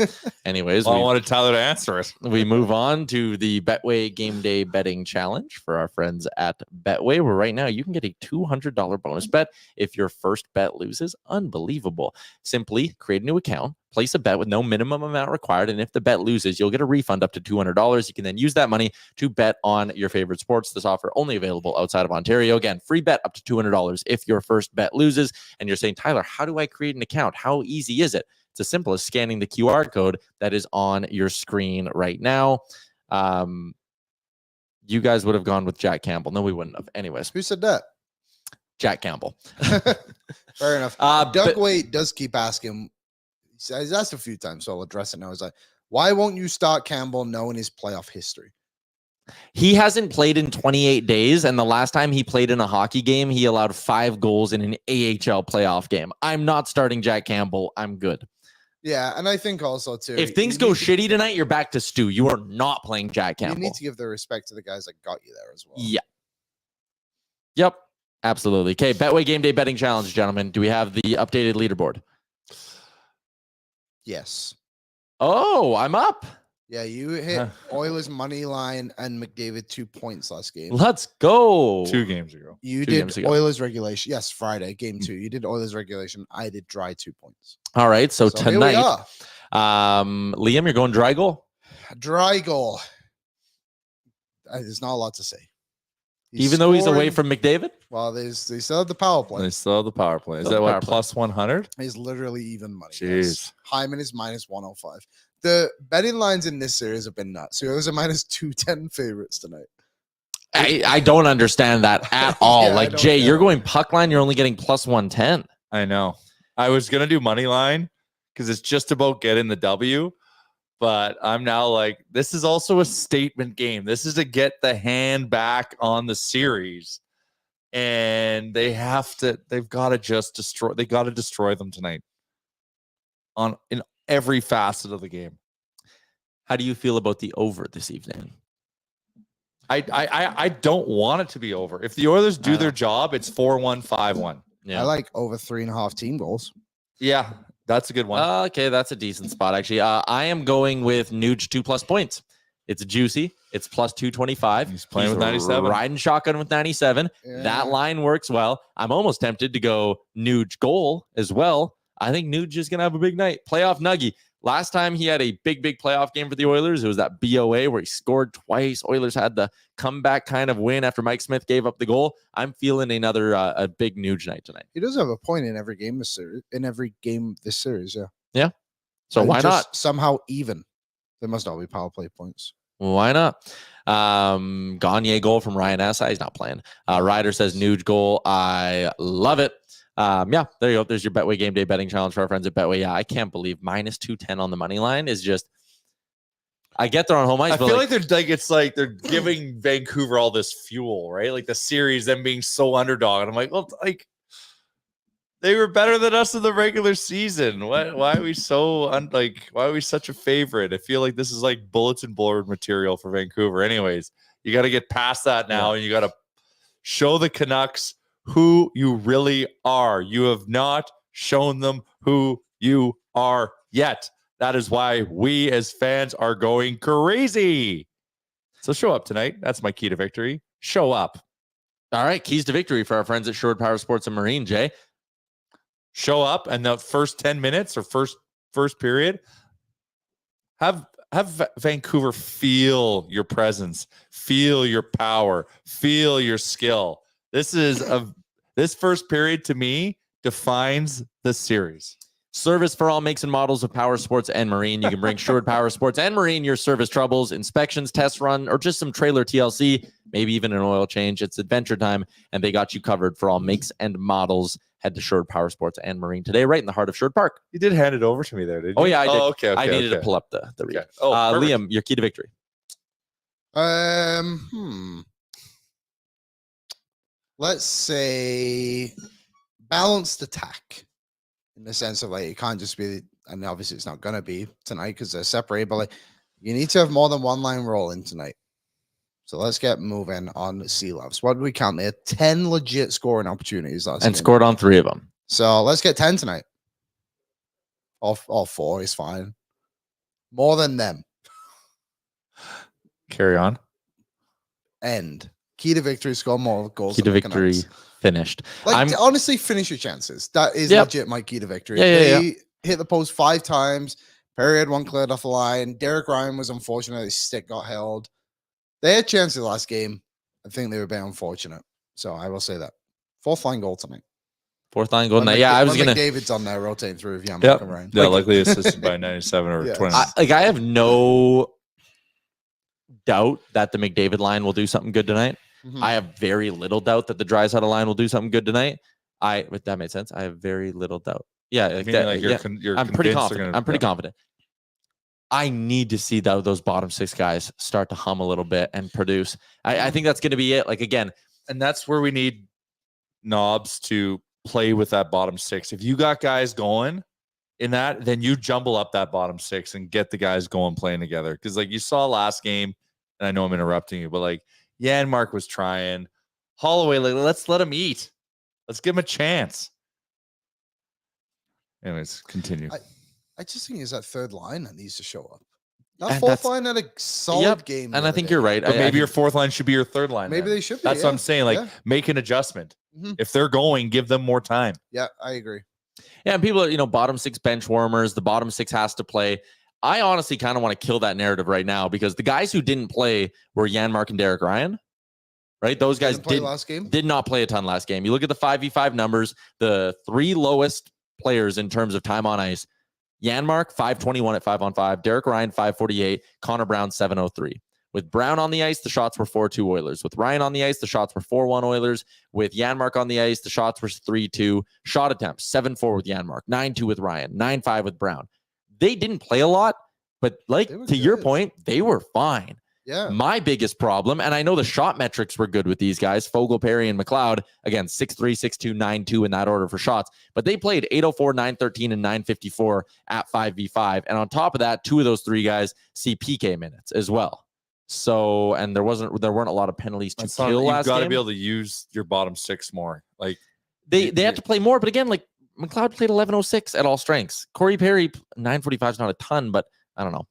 Speaker 4: anyways, I wanted Tyler to answer it. We move on to the Betway Game Day Betting Challenge for our friends at Betway, where right now you can get a $200 bonus bet if your first bet loses. Unbelievable. Simply create a new account, place a bet with no minimum amount required, and if the bet loses, you'll get a refund up to $200. You can then use that money to bet on your favorite sports. This offer only available outside of Ontario. Again, free bet up to $200 if your first bet loses. And you're saying, Tyler, how do I create an account? How easy is it? It's as simple as scanning the QR code that is on your screen right now. You guys would have gone with Jack Campbell. No, we wouldn't have. Anyways. Who said that?
Speaker 3: Jack Campbell.
Speaker 4: Fair enough. Doug Waite does keep asking. He's asked a few times, so I'll address it now. He's like, why won't you start Campbell knowing his playoff history?
Speaker 3: He hasn't played in 28 days, and the last time he played in a hockey game, he allowed 5 goals in an AHL playoff game. I'm not starting Jack Campbell. I'm good.
Speaker 4: Yeah, and I think also, too,
Speaker 3: If things go shitty tonight, you're back to Stu. You are not playing Jack Campbell.
Speaker 4: You need to give the respect to the guys that got you there as well.
Speaker 3: Yeah. Yep. Absolutely. Okay, Betway Game Day Betting Challenge, gentlemen. Do we have the updated leaderboard?
Speaker 4: Yes.
Speaker 3: Oh, I'm up.
Speaker 4: Yeah, you hit Oilers money line and McDavid 2 points last game.
Speaker 3: Let's go.
Speaker 5: 2 games ago.
Speaker 4: You did Oilers regulation. Yes, Friday, game 2. You did Oilers regulation. I did dry 2 points.
Speaker 3: All right, so tonight,
Speaker 4: here we are.
Speaker 3: Liam, you're going dry goal?
Speaker 4: Dry goal. There's not a lot to say.
Speaker 3: Even though he's away from McDavid?
Speaker 4: Well, they still have the power play.
Speaker 5: They still have the power play. Is
Speaker 3: Still
Speaker 5: that
Speaker 3: the
Speaker 5: what,
Speaker 3: power play.
Speaker 5: plus 100?
Speaker 4: He's literally even money.
Speaker 5: Jeez.
Speaker 4: Yes. Hyman is minus 105. The betting lines in this series have been nuts. So those are minus 210 favorites tonight.
Speaker 3: I don't understand that at all.
Speaker 4: Yeah,
Speaker 3: like, Jay, you're going puck line. You're only getting plus 110.
Speaker 5: I know. I was going to do money line because it's just about getting the W. But I'm now like, this is also a statement game. This is to get the hand back on the series. And they've got to just destroy them tonight in every facet of the game.
Speaker 3: How do you feel about the over this evening?
Speaker 5: I don't want it to be over. If the Oilers do their job, it's 4-1, 5-1.
Speaker 3: Yeah.
Speaker 4: I like over 3.5 team goals.
Speaker 5: Yeah, that's a good one.
Speaker 3: Okay, that's a decent spot, actually. I am going with Nuge 2+ points. It's juicy. It's plus 225.
Speaker 5: He's playing with 97.
Speaker 3: Riding shotgun with 97.
Speaker 4: Yeah.
Speaker 3: That line works well. I'm almost tempted to go Nuge goal as well. I think Nuge is going to have a big night. Playoff Nuggie. Last time he had a big playoff game for the Oilers, it was that BOA where he scored twice. Oilers had the comeback kind of win after Mike Smith gave up the goal. I'm feeling another a big Nuge night tonight.
Speaker 4: He does have a point in every game this series. Yeah.
Speaker 3: Yeah. So
Speaker 4: And
Speaker 3: why
Speaker 4: just
Speaker 3: not?
Speaker 4: somehow even? There must all be power play points.
Speaker 3: Why not? Gagne goal from Ryan Assai. He's not playing. Ryder says Nuge goal. I love it. Yeah, there you go. There's your Betway Game Day betting challenge for our friends at Betway. Yeah, I can't believe minus 210 on the money line is just. I get there on home ice.
Speaker 5: I feel like they're giving Vancouver all this fuel, right? Like the series, them being so underdog. And I'm like, well, like they were better than us in the regular season. Why are we so why are we such a favorite? I feel like this is like bulletin board material for Vancouver. Anyways, you got to get past that now, and you got to show the Canucks who you really are. You have not shown them who you are yet. That is why we as fans are going crazy. So show up tonight. That's my key to victory. Show up.
Speaker 3: All right, keys to victory for our friends at Sherwood Power Sports and Marine, Jay.
Speaker 5: Show up, and the first 10 minutes or first period, have Vancouver feel your presence, feel your power, feel your skill. This first period to me defines the series.
Speaker 3: Service for all makes and models of power sports and marine. You can bring Sherwood Power Sports and Marine your service troubles, inspections, test run, or just some trailer TLC, maybe even an oil change. It's adventure time, and they got you covered for all makes and models. Head to Sherwood Power Sports and Marine today, right in the heart of Sherwood Park.
Speaker 5: You did hand it over to me there, didn't you?
Speaker 3: Oh, yeah, I did.
Speaker 5: Okay,
Speaker 3: I needed to pull up the read.
Speaker 5: Okay. Oh,
Speaker 3: Liam, your key to victory.
Speaker 4: Let's say balanced attack in the sense of like it can't just be, and obviously it's not gonna be tonight because they're separated, but like you need to have more than one line rolling tonight. So let's get moving on Sea Loves. What do we count there? 10 legit scoring opportunities last game.
Speaker 3: Scored on 3 of them.
Speaker 4: So let's get 10 tonight. All 4 is fine. More than them.
Speaker 5: Carry on.
Speaker 4: End. Key to victory, score more goals.
Speaker 3: Key to victory, finished.
Speaker 4: Like, honestly, finish your chances. That is legit my key to victory. They hit the post 5 times. Perry had 1 cleared off the line. Derek Ryan was unfortunate. His stick got held. They had chances last game. I think they were a bit unfortunate. So I will say that. 4th line goal tonight.
Speaker 3: 4th line goal tonight. Yeah, I was going to.
Speaker 4: David's on there rotating through with Yaremchuk and Ryan.
Speaker 5: Yeah, likely assisted by 97 or 20.
Speaker 3: I have no doubt that the McDavid line will do something good tonight. I have very little doubt that the Draisaitl line will do something good tonight. If that made sense, I have very little doubt. Yeah,
Speaker 5: I mean, like you're
Speaker 3: I'm pretty
Speaker 5: convinced they're
Speaker 3: confident.
Speaker 5: gonna-
Speaker 3: I'm pretty confident. I need to see those bottom six guys start to hum a little bit and produce. I think that's going to be it. Like, again,
Speaker 5: And that's where we need Knobs to play with that bottom six. If you got guys going in that, then you jumble up that bottom six and get the guys going playing together. Because like you saw last game, and I know I'm interrupting you, but like Yaremchuk was trying. Holloway, like, let's let him eat. Let's give him a chance. Anyways, continue.
Speaker 4: I just think it's that third line that needs to show up. That
Speaker 3: And
Speaker 4: fourth line had a solid game. the
Speaker 3: and I
Speaker 4: other
Speaker 3: think
Speaker 4: day.
Speaker 3: you're right.
Speaker 5: But maybe your fourth line should be your third line.
Speaker 4: Maybe
Speaker 5: then.
Speaker 4: they should be.
Speaker 5: That's
Speaker 4: yeah.
Speaker 5: what I'm saying. Like,
Speaker 4: yeah.
Speaker 5: make an adjustment.
Speaker 4: Mhm.
Speaker 5: If they're going, give them more time.
Speaker 4: Yeah, I agree.
Speaker 3: Yeah, and people are, bottom six bench warmers. The bottom six has to play. I honestly kind of want to kill that narrative right now because the guys who didn't play were Janmark and Derek Ryan, right? Those guys
Speaker 4: Didn't play last game.
Speaker 3: did not play a ton last game. You look at the 5v5 numbers, the three lowest players in terms of time on ice. Janmark, 521 at 5-on-5. Derek Ryan, 548. Connor Brown, 703. With Brown on the ice, the shots were 4-2 Oilers. With Ryan on the ice, the shots were 4-1 Oilers. With Janmark on the ice, the shots were 3-2. Shot attempts, 7-4 with Janmark, 9-2 with Ryan, 9-5 with Brown. They didn't play a lot, but like
Speaker 4: They were
Speaker 3: to your
Speaker 4: good.
Speaker 3: point, they were fine.
Speaker 4: Yeah.
Speaker 3: My biggest problem, and I know the shot metrics were good with these guys, Fogle, Perry, and McLeod, again, 6-3, 6-2, 9-2 in that order for shots, but they played 804, 913, and 954 at 5v5. And on top of that, two of those three guys see PK minutes as well. So, and there weren't a lot of penalties to kill
Speaker 5: You've
Speaker 3: last
Speaker 5: got to
Speaker 3: game.
Speaker 5: be able to use your bottom six more. Like
Speaker 3: They have to play more, but again, like McLeod played 1106 at all strengths. Corey Perry, 945 is not a ton, but I don't know.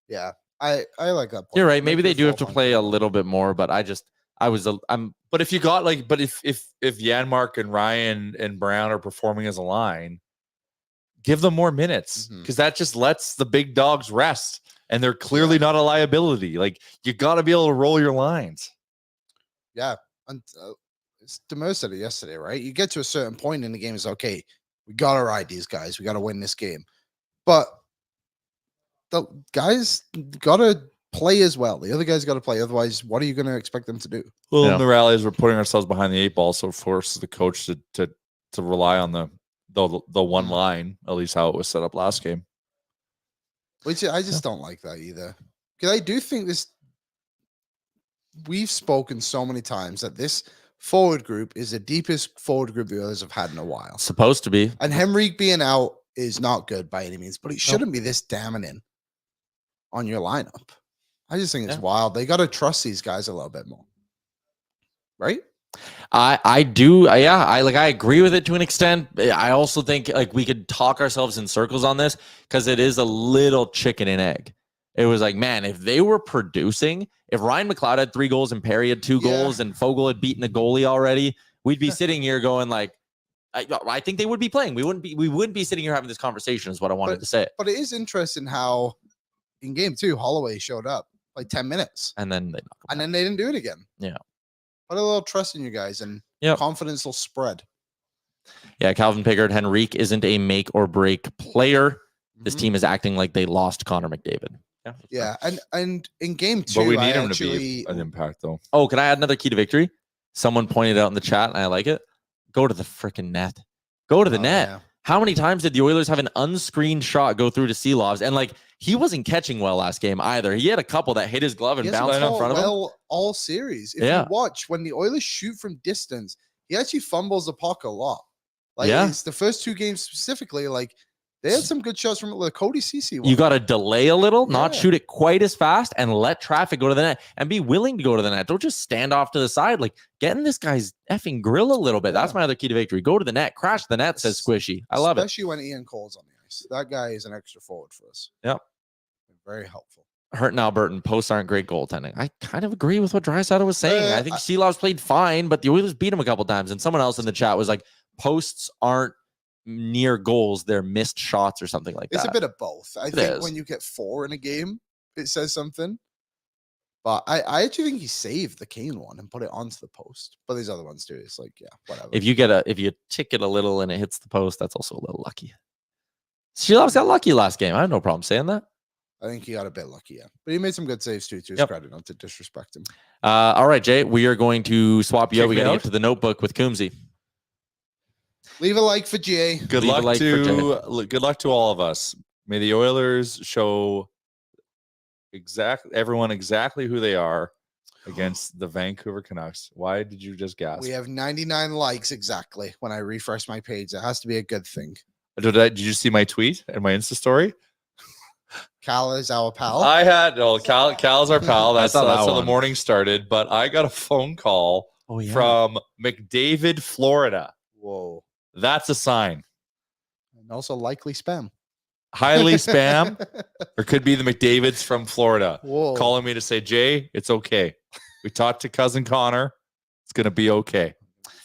Speaker 4: Yeah. I like that point.
Speaker 3: You're right. Maybe
Speaker 4: Make
Speaker 3: they
Speaker 4: your
Speaker 3: do have to
Speaker 4: fourth line
Speaker 3: play a
Speaker 4: play.
Speaker 3: little bit more, but I'm
Speaker 5: But if you got if Janmark and Ryan and Brown are performing as a line, give them more minutes
Speaker 4: Mhm.
Speaker 5: because that just lets the big dogs rest, and they're clearly not a liability. Like you got to be able to roll your lines.
Speaker 4: Yeah. And Demers said it yesterday, right? You get to a certain point in the game, it's okay. We got to ride these guys. We got to win this game. But the guys got to play as well. The other guys got to play. Otherwise, what are you going to expect them to do?
Speaker 5: Well,
Speaker 3: Yeah.
Speaker 5: in the rallies, we're putting ourselves behind the eight ball, so it forces the coach to rely on the one line, at least how it was set up last game.
Speaker 4: Which I just don't like that either. Because I do think this, we've spoken so many times that this forward group is the deepest forward group the others have had in a while.
Speaker 3: supposed to be.
Speaker 4: And Henrique being out is not good by any means, but it shouldn't be this damning on your lineup. I just think it's
Speaker 3: Yeah.
Speaker 4: wild. They got to trust these guys a little bit more. Right?
Speaker 3: I do. I agree with it to an extent. I also think like we could talk ourselves in circles on this because it is a little chicken and egg. It was like, man, if they were producing, if Ryan McLeod had 3 goals and Perry had 2
Speaker 4: Yeah.
Speaker 3: goals and Fogle had beaten the goalie already, we'd be sitting here going like, I think they would be playing. We wouldn't be sitting here having this conversation is what I wanted to say.
Speaker 4: But it is interesting how in game 2, Holloway showed up like 10 minutes
Speaker 3: And then they knock 'em
Speaker 4: and
Speaker 3: out.
Speaker 4: then they didn't do it again.
Speaker 3: Yeah.
Speaker 4: Put a little trust in you guys and
Speaker 3: Yep.
Speaker 4: confidence will spread.
Speaker 3: Yeah, Calvin Pickard, Henrique isn't a make or break player. This
Speaker 4: Mhm.
Speaker 3: team is acting like they lost Connor McDavid.
Speaker 4: Yeah. And in game 2,
Speaker 5: But we
Speaker 4: I
Speaker 5: need him to
Speaker 4: actually,
Speaker 5: be an impact, though.
Speaker 3: Oh, can I add another key to victory? Someone pointed out in the chat, and I like it. Go to the freaking net. Go to the
Speaker 4: Oh,
Speaker 3: net.
Speaker 4: yeah.
Speaker 3: How many times did the Oilers have an unscreened shot go through to Seelovs? And like he wasn't catching well last game either. He had a couple that hit his glove and
Speaker 4: He hasn't
Speaker 3: bounced in
Speaker 4: fought
Speaker 3: front of him.
Speaker 4: well all series. If
Speaker 3: Yeah.
Speaker 4: you watch when the Oilers shoot from distance, he actually fumbles the puck a lot. Like
Speaker 3: Yeah.
Speaker 4: it's the first 2 games specifically, like they had some good shots from like Cody Cece.
Speaker 3: You got to delay a little, not
Speaker 4: Yeah.
Speaker 3: shoot it quite as fast, and let traffic go to the net and be willing to go to the net. Don't just stand off to the side. Like get in this guy's effing grill a little bit. That's
Speaker 4: Yeah.
Speaker 3: my other key to victory. Go to the net, crash the net, says Squishy. I love it.
Speaker 4: Especially when Ian Cole's on the ice. That guy is an extra forward for us.
Speaker 3: Yep.
Speaker 4: Very helpful.
Speaker 3: Hurt now, Burton. Posts aren't great goaltending. I kind of agree with what Draisaitl was saying. I think
Speaker 4: I-
Speaker 3: Seelovs played fine, but the Oilers beat him a couple times. And someone else in the chat was like, posts aren't near goals, they're missed shots or something like
Speaker 4: It's
Speaker 3: that.
Speaker 4: a bit of both. I
Speaker 3: It
Speaker 4: think
Speaker 3: is.
Speaker 4: when you get 4 in a game, it says something. But I actually think he saved the Kane one and put it onto the post. But these other ones too. It's like, yeah, whatever.
Speaker 3: If you tick it a little and it hits the post, that's also a little lucky. Seelovs got lucky last game. I have no problem saying that.
Speaker 4: I think he got a bit lucky, yeah. But he made some good saves too, to his credit, not to disrespect him.
Speaker 3: All right, Jay, we are going to swap you out. We got to
Speaker 5: out?
Speaker 3: get to the notebook with Coombsy.
Speaker 4: Leave a like for Jay.
Speaker 5: Good luck to all of us. May the Oilers show everyone exactly who they are against the Vancouver Canucks. Why did you just gasp?
Speaker 4: We have 99 likes exactly when I refresh my page. That has to be a good thing.
Speaker 5: Did you see my tweet and my Insta story?
Speaker 4: Cal is our pal.
Speaker 5: Cal's our pal. That's how the morning started. But I got a phone call from McDavid, Florida.
Speaker 4: Whoa.
Speaker 5: That's a sign.
Speaker 4: And also likely spam.
Speaker 5: Highly spam, or could be the McDavids from Florida calling me to say, Jay, it's okay. We talked to cousin Connor. It's going to be okay.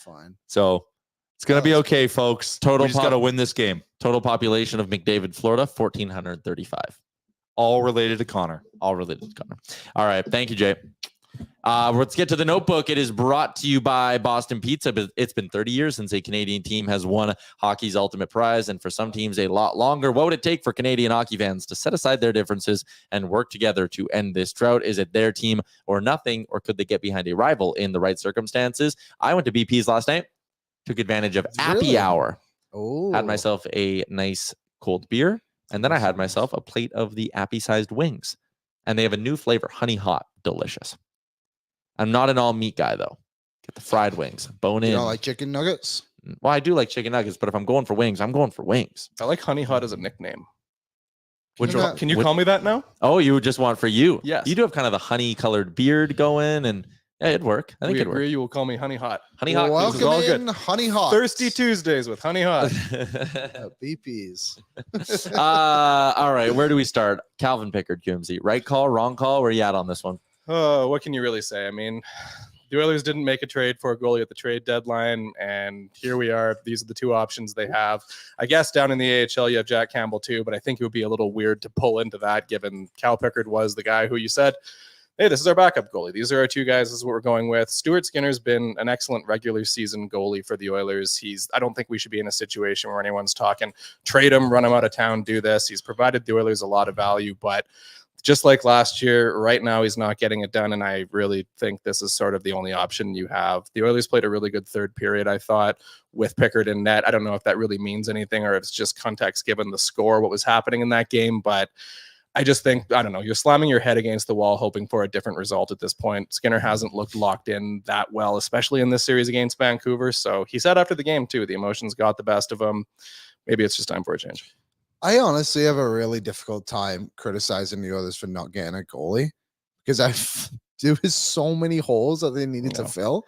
Speaker 4: Fine.
Speaker 5: So it's going to be okay, folks. We just got to win this game.
Speaker 3: Total population of McDavid, Florida, 1,435.
Speaker 5: All related to Connor.
Speaker 3: All related to Connor. All right. Thank you, Jay. Let's get to the notebook. It is brought to you by Boston Pizza. But it's been 30 years since a Canadian team has won hockey's ultimate prize, and for some teams, a lot longer. What would it take for Canadian hockey fans to set aside their differences and work together to end this drought? Is it their team or nothing, or could they get behind a rival in the right circumstances? I went to BP's last night, took advantage of Appy Hour.
Speaker 4: Oh,
Speaker 3: Had myself a nice cold beer, and then I had myself a plate of the Appy-sized wings, and they have a new flavor, honey hot, delicious. I'm not an all meat guy though. Get the fried wings, bone in.
Speaker 4: You don't like chicken nuggets?
Speaker 3: Well, I do like chicken nuggets, but if I'm going for wings, I'm going for wings.
Speaker 8: I like Honey Hot as a nickname.
Speaker 4: Can
Speaker 8: you call me that now?
Speaker 3: Oh, you would just want for you?
Speaker 8: Yes.
Speaker 3: You do have kind of the honey-colored beard going, and yeah, it'd work. I think
Speaker 8: We
Speaker 3: it'd
Speaker 8: agree.
Speaker 3: work.
Speaker 8: You will call me Honey Hot.
Speaker 3: Honey hot.
Speaker 4: Welcome
Speaker 8: is all
Speaker 4: in,
Speaker 8: good.
Speaker 4: Honey Hot.
Speaker 8: Thirsty Tuesdays with Honey Hot.
Speaker 4: BPs.
Speaker 3: All right, where do we start? Calvin Pickard, QMZ. Right call, wrong call? Where are you at on this one?
Speaker 8: Oh, what can you really say? I mean, the Oilers didn't make a trade for a goalie at the trade deadline, and here we are. These are the two options they have. I guess down in the AHL, you have Jack Campbell too, but I think it would be a little weird to pull into that, given Cal Pickard was the guy who you said, hey, this is our backup goalie. These are our two guys. This is what we're going with. Stuart Skinner's been an excellent regular season goalie for the Oilers. I don't think we should be in a situation where anyone's talking, trade him, run him out of town, do this. He's provided the Oilers a lot of value, but just like last year, right now he's not getting it done, and I really think this is sort of the only option you have. The Oilers played a really good third period, I thought, with Pickard in net. I don't know if that really means anything or if it's just context given the score, what was happening in that game, but I just think, I don't know, you're slamming your head against the wall hoping for a different result at this point. Skinner hasn't looked locked in that well, especially in this series against Vancouver, so he said after the game, too, the emotions got the best of him. Maybe it's just time for a change.
Speaker 4: I honestly have a really difficult time criticizing the Oilers for not getting a goalie because there was so many holes that they needed to fill.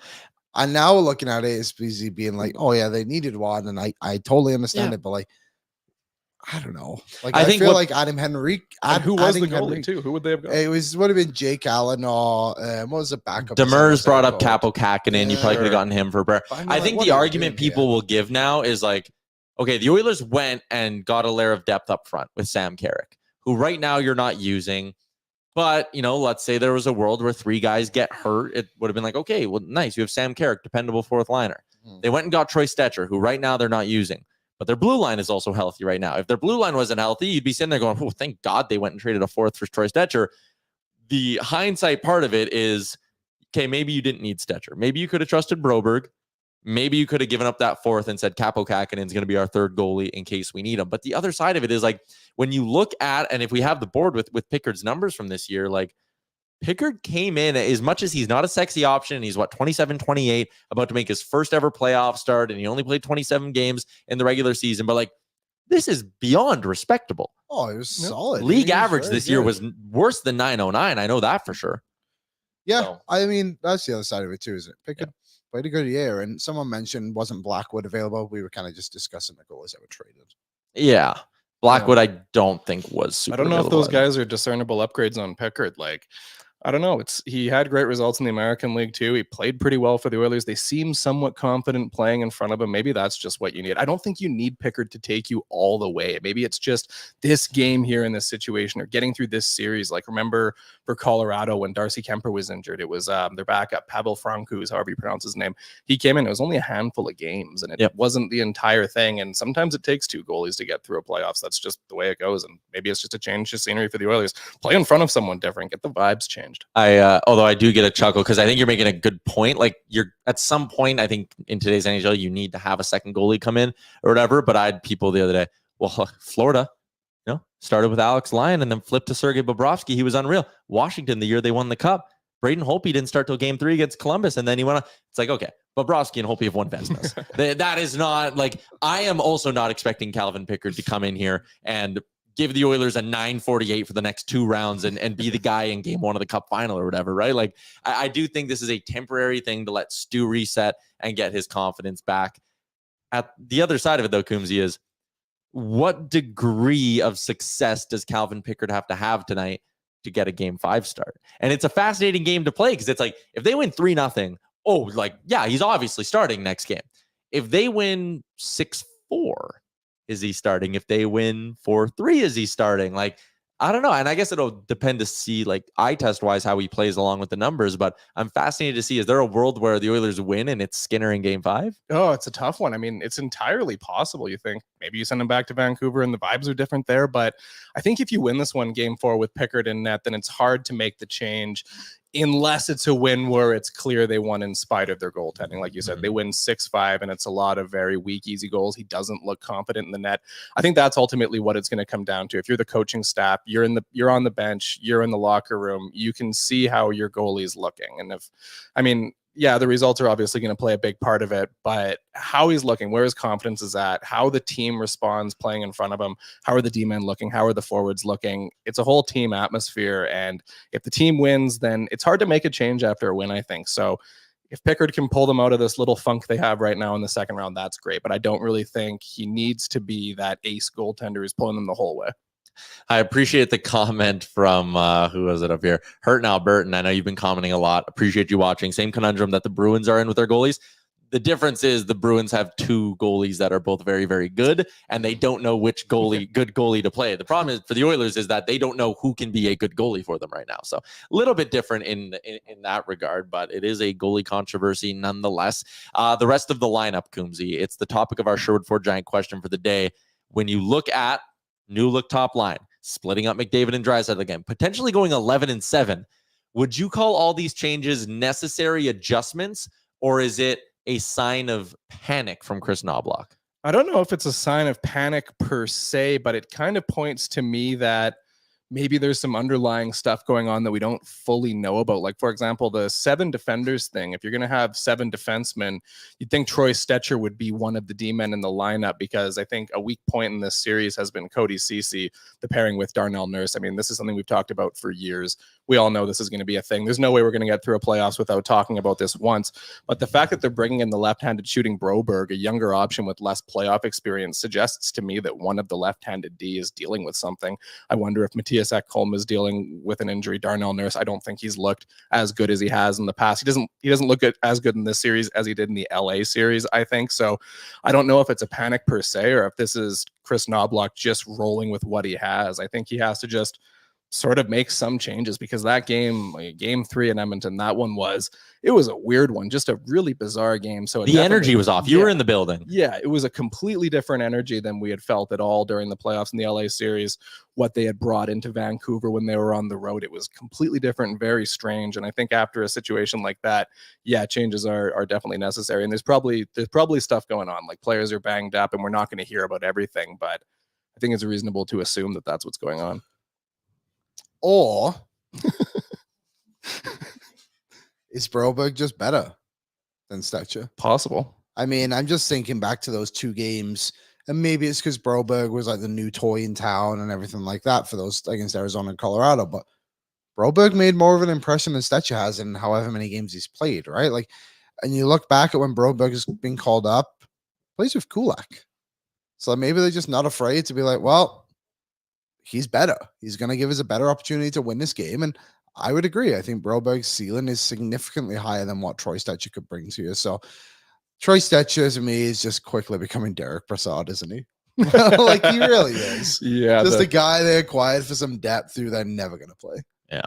Speaker 4: And now looking at it, it's busy being like, oh yeah, they needed one, and I totally understand it, but like, I don't know. Like I feel like Adam Henrique.
Speaker 8: Who was the goalie too? Who would they have got?
Speaker 4: It would have been Jake Allen or what was the backup?
Speaker 3: Demers brought up Capo Kakinen. You probably could have gotten him for Bear. I think the argument people will give now is like, okay, the Oilers went and got a layer of depth up front with Sam Carrick, who right now you're not using. But, you know, let's say there was a world where three guys get hurt. It would have been like, okay, well, nice. You have Sam Carrick, dependable fourth liner. They went and got Troy Stetcher, who right now they're not using. But their blue line is also healthy right now. If their blue line wasn't healthy, you'd be sitting there going, oh, thank God they went and traded a fourth for Troy Stetcher. The hindsight part of it is, okay, maybe you didn't need Stetcher. Maybe you could have trusted Broberg. Maybe you could have given up that fourth and said Capo Kakinen is going to be our third goalie in case we need him. But the other side of it is like when you look at, and if we have the board with Pickard's numbers from this year, like Pickard came in as much as he's not a sexy option. He's 27, 28, about to make his first ever playoff start. And he only played 27 games in the regular season. But like, this is beyond respectable.
Speaker 4: Oh, it was solid.
Speaker 3: League average this year was worse than 909. I know that for sure.
Speaker 4: Yeah.
Speaker 3: So.
Speaker 4: I mean, that's the other side of it too, isn't it? Pickard played a good year, and someone mentioned wasn't Blackwood available. We were kind of just discussing the goalies that were traded.
Speaker 3: Yeah. Blackwood, I don't think was super
Speaker 8: I don't know if
Speaker 3: available.
Speaker 8: those guys are discernible upgrades on Pickard. Like, I don't know. He had great results in the American League too. He played pretty well for the Oilers. They seem somewhat confident playing in front of him. Maybe that's just what you need. I don't think you need Pickard to take you all the way. Maybe it's just this game here in this situation or getting through this series. Like remember for Colorado when Darcy Kemper was injured, it was their backup Pavel Francouz, however you pronounce his name. He came in. It was only a handful of games, and it wasn't the entire thing. And sometimes it takes 2 goalies to get through a playoffs. That's just the way it goes. And maybe it's just a change of scenery for the Oilers. Play in front of someone different. Get the vibes changed.
Speaker 3: Although I do get a chuckle because I think you're making a good point. Like you're at some point, I think in today's NHL, you need to have a second goalie come in or whatever. But I had people the other day, well, Florida, started with Alex Lyon and then flipped to Sergei Bobrovsky. He was unreal. Washington, the year they won the cup, Braden Holtby didn't start till game 3 against Columbus. And then he went on. It's like, okay, Bobrovsky and Holtby have won Vezinas. That is not like, I am also not expecting Calvin Pickard to come in here and give the Oilers a 948 for the next 2 rounds and be the guy in game 1 of the cup final or whatever, right? Like, I do think this is a temporary thing to let Stu reset and get his confidence back. At the other side of it, though, Coombsy, is what degree of success does Calvin Pickard have to have tonight to get a game 5 start? And it's a fascinating game to play because it's like, if they win 3-0, he's obviously starting next game. If they win 6-4, is he starting? If they win 4-3, is he starting? Like, I don't know. And I guess it'll depend to see, like, eye test wise, how he plays along with the numbers. But I'm fascinated to see, is there a world where the Oilers win and it's Skinner in game 5?
Speaker 8: Oh, it's a tough one. I mean, it's entirely possible. You think maybe you send him back to Vancouver and the vibes are different there. But I think if you win this one game 4 with Pickard in net, then it's hard to make the change unless it's a win where it's clear they won in spite of their goaltending. Like you said, they win 6-5 and it's a lot of very weak, easy goals. He doesn't look confident in the net. I think that's ultimately what it's going to come down to. If you're the coaching staff, you're on the bench, you're in the locker room, you can see how your goalie is looking. And the results are obviously going to play a big part of it, but how he's looking, where his confidence is at, how the team responds playing in front of him, how are the D-men looking, how are the forwards looking? It's a whole team atmosphere, and if the team wins, then it's hard to make a change after a win, I think. So if Pickard can pull them out of this little funk they have right now in the second round, that's great, but I don't really think he needs to be that ace goaltender who's pulling them the whole way.
Speaker 3: I appreciate the comment from, who was it up here? Hurt Now Burton. I know you've been commenting a lot. Appreciate you watching. Same conundrum that the Bruins are in with their goalies. The difference is the Bruins have 2 goalies that are both very, very good, and they don't know which good goalie to play. The problem is for the Oilers is that they don't know who can be a good goalie for them right now. So a little bit different in that regard, but it is a goalie controversy nonetheless. The rest of the lineup, Coombsy, it's the topic of our Sherwood 4 Giant question for the day. When you look at new look top line, splitting up McDavid and Draisaitl again, potentially going 11-7. Would you call all these changes necessary adjustments, or is it a sign of panic from Kris Knoblauch?
Speaker 8: I don't know if it's a sign of panic per se, but it kind of points to me that maybe there's some underlying stuff going on that we don't fully know about. Like, for example, the 7 defenders thing. If you're going to have 7 defensemen, you'd think Troy Stetcher would be one of the D-men in the lineup, because I think a weak point in this series has been Cody Ceci, the pairing with Darnell Nurse. I mean, this is something we've talked about for years. We all know this is going to be a thing. There's no way we're going to get through a playoffs without talking about this once. But the fact that they're bringing in the left-handed shooting Broberg, a younger option with less playoff experience, suggests to me that one of the left-handed D is dealing with something. I wonder if Matthias Ekholm is dealing with an injury. Darnell Nurse, I don't think he's looked as good as he has in the past. He doesn't look as good in this series as he did in the LA series, I think. So I don't know if it's a panic per se, or if this is Kris Knoblauch just rolling with what he has. I think he has to just sort of make some changes, because that game, game 3 in Edmonton, it was a weird one, just a really bizarre game. So
Speaker 3: the energy was off. You were in the building.
Speaker 8: Yeah, it was a completely different energy than we had felt at all during the playoffs in the LA series. What they had brought into Vancouver when they were on the road, it was completely different and very strange. And I think after a situation like that, yeah, changes are definitely necessary. And there's probably stuff going on, like players are banged up, and we're not going to hear about everything, but I think it's reasonable to assume that that's what's going on.
Speaker 4: Or is Broberg just better than Stetcher?
Speaker 8: Possible.
Speaker 4: I mean, I'm just thinking back to those 2 games, and maybe it's because Broberg was like the new toy in town and everything like that for those against Arizona and Colorado. But Broberg made more of an impression than Stetcher has in however many games he's played, right? Like, and you look back at when Broberg has been called up, plays with Kulak. So maybe they're just not afraid to be like, well, he's better. He's going to give us a better opportunity to win this game. And I would agree. I think Broberg's ceiling is significantly higher than what Troy Stetcher could bring to you. So Troy Stetcher to me is just quickly becoming Derek Brassard, isn't he? Like he really is.
Speaker 8: Yeah,
Speaker 4: Just a guy they acquired for some depth who they're never going to play.
Speaker 3: Yeah.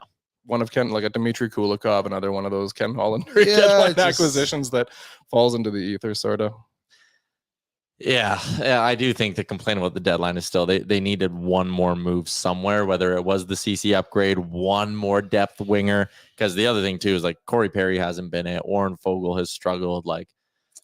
Speaker 8: one of Ken, like a Dmitry Kulikov, another one of those Ken Holland acquisitions that falls into the ether, sort of.
Speaker 3: Yeah, I do think the complaint about the deadline is still they needed one more move somewhere, whether it was the CC upgrade, one more depth winger. Because the other thing too is like Corey Perry hasn't been it. Warren Fogle has struggled. Like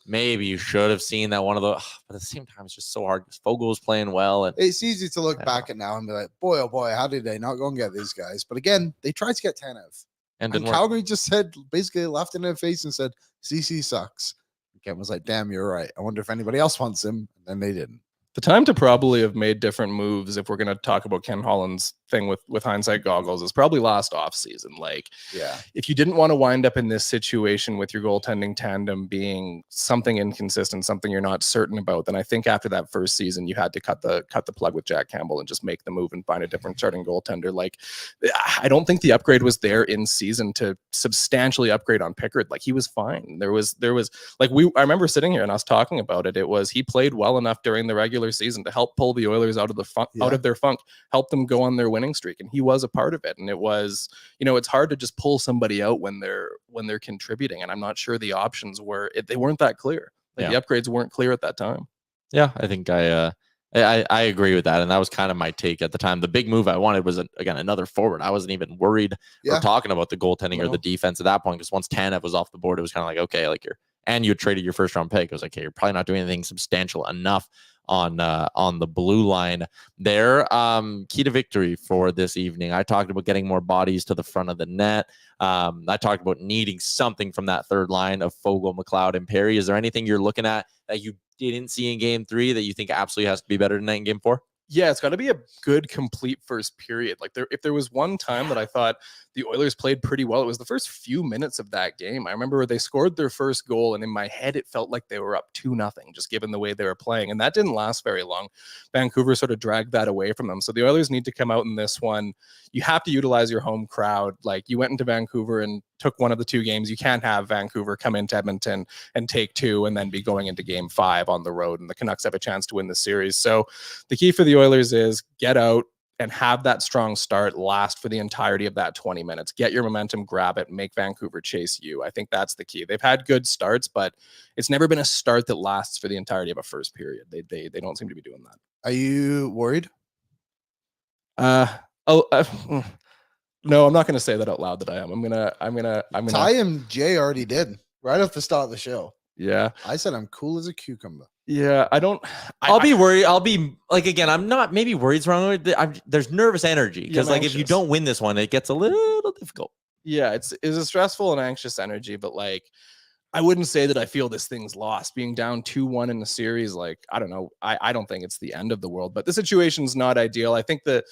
Speaker 3: maybe you should have seen that one of the. But at the same time, it's just so hard because Fogle was playing well, and
Speaker 4: it's easy to look back at now and be like, boy, oh boy, how did they not go and get these guys? But again, they tried to get Tanev, and Calgary just said basically laughed in their face and said, CC sucks. Ken was like, damn, you're right. I wonder if anybody else wants him. And then they didn't.
Speaker 8: The time to probably have made different moves, if we're going to talk about Ken Holland's thing with hindsight goggles, is probably last off season. Like,
Speaker 4: yeah,
Speaker 8: if you didn't want to wind up in this situation with your goaltending tandem being something inconsistent, something you're not certain about, then I think after that first season, you had to cut the plug with Jack Campbell and just make the move and find a different starting goaltender. Like, I don't think the upgrade was there in season to substantially upgrade on Pickard. Like, he was fine. There was like I remember sitting here and us talking about it. It was he played well enough during the regular season to help pull the Oilers out of the out of their funk, help them go on their winning streak, and he was a part of it. And it was, it's hard to just pull somebody out when they're contributing, and I'm not sure the options they weren't that clear. Like, the upgrades weren't clear at that time.
Speaker 3: Yeah, I think I agree with that, and that was kind of my take at the time. The big move I wanted was again another forward. I wasn't even worried or talking about the goaltending or the defense at that point, because once Tanev was off the board, it was kind of like, okay, like you had traded your first round pick. It was like, okay, you're probably not doing anything substantial enough on the blue line there. Key to victory for this evening. I talked about getting more bodies to the front of the net. I talked about needing something from that third line of Fogle, McLeod, and Perry. Is there anything you're looking at that you didn't see in game 3 that you think absolutely has to be better than that in game 4?
Speaker 8: Yeah, it's got to be a good, complete first period. Like, if there was one time that I thought the Oilers played pretty well, it was the first few minutes of that game. I remember they scored their first goal, and in my head, it felt like they were up 2-0, just given the way they were playing. And that didn't last very long. Vancouver sort of dragged that away from them. So the Oilers need to come out in this one. You have to utilize your home crowd. Like, you went into Vancouver and took one of the 2 games. You can't have Vancouver come into Edmonton and take 2 and then be going into game 5 on the road, and the Canucks have a chance to win the series. So the key for the Oilers is get out and have that strong start last for the entirety of that 20 minutes. Get your momentum, grab it, make Vancouver chase you. I think that's the key. They've had good starts, but it's never been a start that lasts for the entirety of a first period. They don't seem to be doing that.
Speaker 4: Are you worried?
Speaker 8: No, I'm not going to say that out loud that I am. I'm gonna.
Speaker 4: Ty and Jay already did right off the start of the show.
Speaker 8: Yeah.
Speaker 4: I said I'm cool as a cucumber.
Speaker 8: Yeah,
Speaker 3: I'll be worried. I'll be like, again, I'm not, maybe worried's wrong. There's nervous energy because like if you don't win this one, it gets a little difficult.
Speaker 8: Yeah, it's a stressful and anxious energy, but like, I wouldn't say that I feel this thing's lost. Being down 2-1 in the series, like, I don't know. I don't think it's the end of the world, but the situation's not ideal. I think that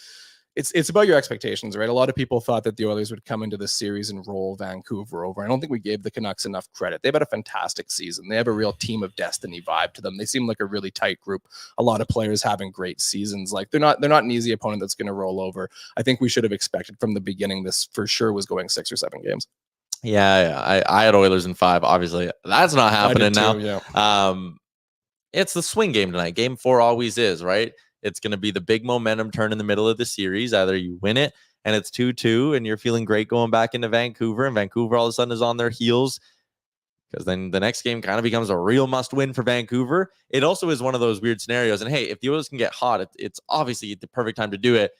Speaker 8: it's about your expectations, right? A lot of people thought that the Oilers would come into this series and roll Vancouver over. I don't think we gave the Canucks enough credit. They've had a fantastic season. They have a real team of destiny vibe to them. They seem like a really tight group. A lot of players having great seasons. Like, they're not an easy opponent that's going to roll over. I think we should have expected from the beginning this for sure was going 6 or 7 games.
Speaker 3: Yeah. I had Oilers in 5. Obviously, that's not happening now.
Speaker 8: Yeah.
Speaker 3: It's the swing game tonight. Game 4 always is, right? It's going to be the big momentum turn in the middle of the series. Either you win it and it's 2-2 and you're feeling great going back into Vancouver, and Vancouver all of a sudden is on their heels, because then the next game kind of becomes a real must win for Vancouver. It also is one of those weird scenarios. And hey, if the Oilers can get hot, it's obviously the perfect time to do it,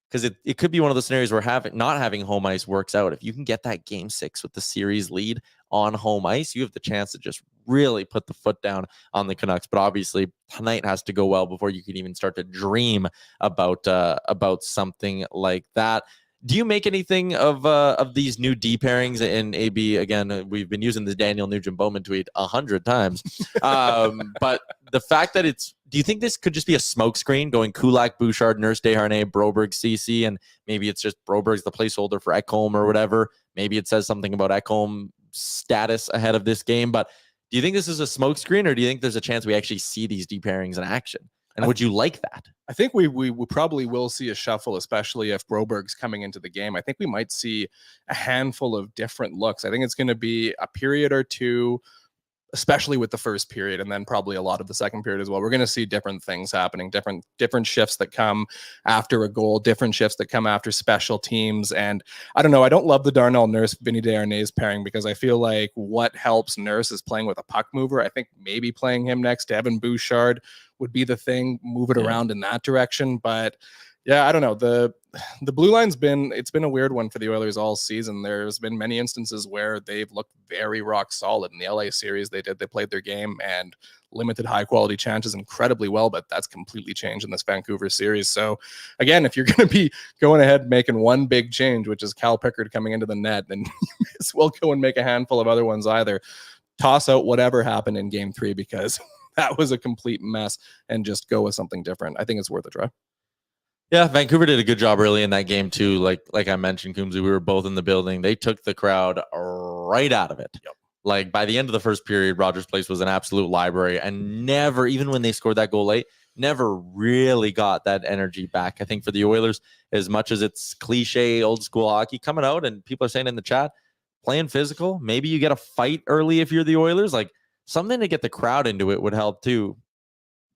Speaker 3: because it could be one of those scenarios where not having home ice works out. If you can get that game 6 with the series lead on home ice, you have the chance to just really put the foot down on the Canucks. But obviously tonight has to go well before you can even start to dream about something like that. Do you make anything of these new D pairings? And AB, again, we've been using the Daniel Nugent-Bowman tweet 100 times. But the fact that do you think this could just be a smokescreen going Kulak, Bouchard, Nurse, Desharnais, Broberg, CC, and maybe it's just Broberg's the placeholder for Ekholm or whatever? Maybe it says something about Ekholm status ahead of this game. But do you think this is a smokescreen, or do you think there's a chance we actually see these D pairings in action? And would you like that?
Speaker 8: I think we probably will see a shuffle, especially if Broberg's coming into the game. I think we might see a handful of different looks. I think it's going to be a period or two, especially with the first period, and then probably a lot of the second period as well. We're going to see different things happening, different shifts that come after a goal, different shifts that come after special teams. And I don't know, I don't love the Darnell Nurse Vinny Desharnais pairing, because I feel like what helps Nurse is playing with a puck mover. I think maybe playing him next to Evan Bouchard would be the thing, move it around in that direction. But yeah, I don't know. The blue line's been a weird one for the Oilers all season. There's been many instances where they've looked very rock solid. In the LA series, they played their game and limited high quality chances incredibly well, but that's completely changed in this Vancouver series. So again, if you're going to be going ahead making one big change, which is Cal Pickard coming into the net, then you may as well go and make a handful of other ones either. Toss out whatever happened in game 3, because that was a complete mess, and just go with something different. I think it's worth a try.
Speaker 3: Yeah, Vancouver did a good job early in that game too. Like I mentioned, Coombsy, we were both in the building. They took the crowd right out of it. Yep. Like by the end of the first period, Rogers Place was an absolute library, and never, even when they scored that goal late, never really got that energy back. I think for the Oilers, as much as it's cliche old school hockey coming out, and people are saying in the chat, playing physical, maybe you get a fight early if you're the Oilers, like something to get the crowd into it would help too.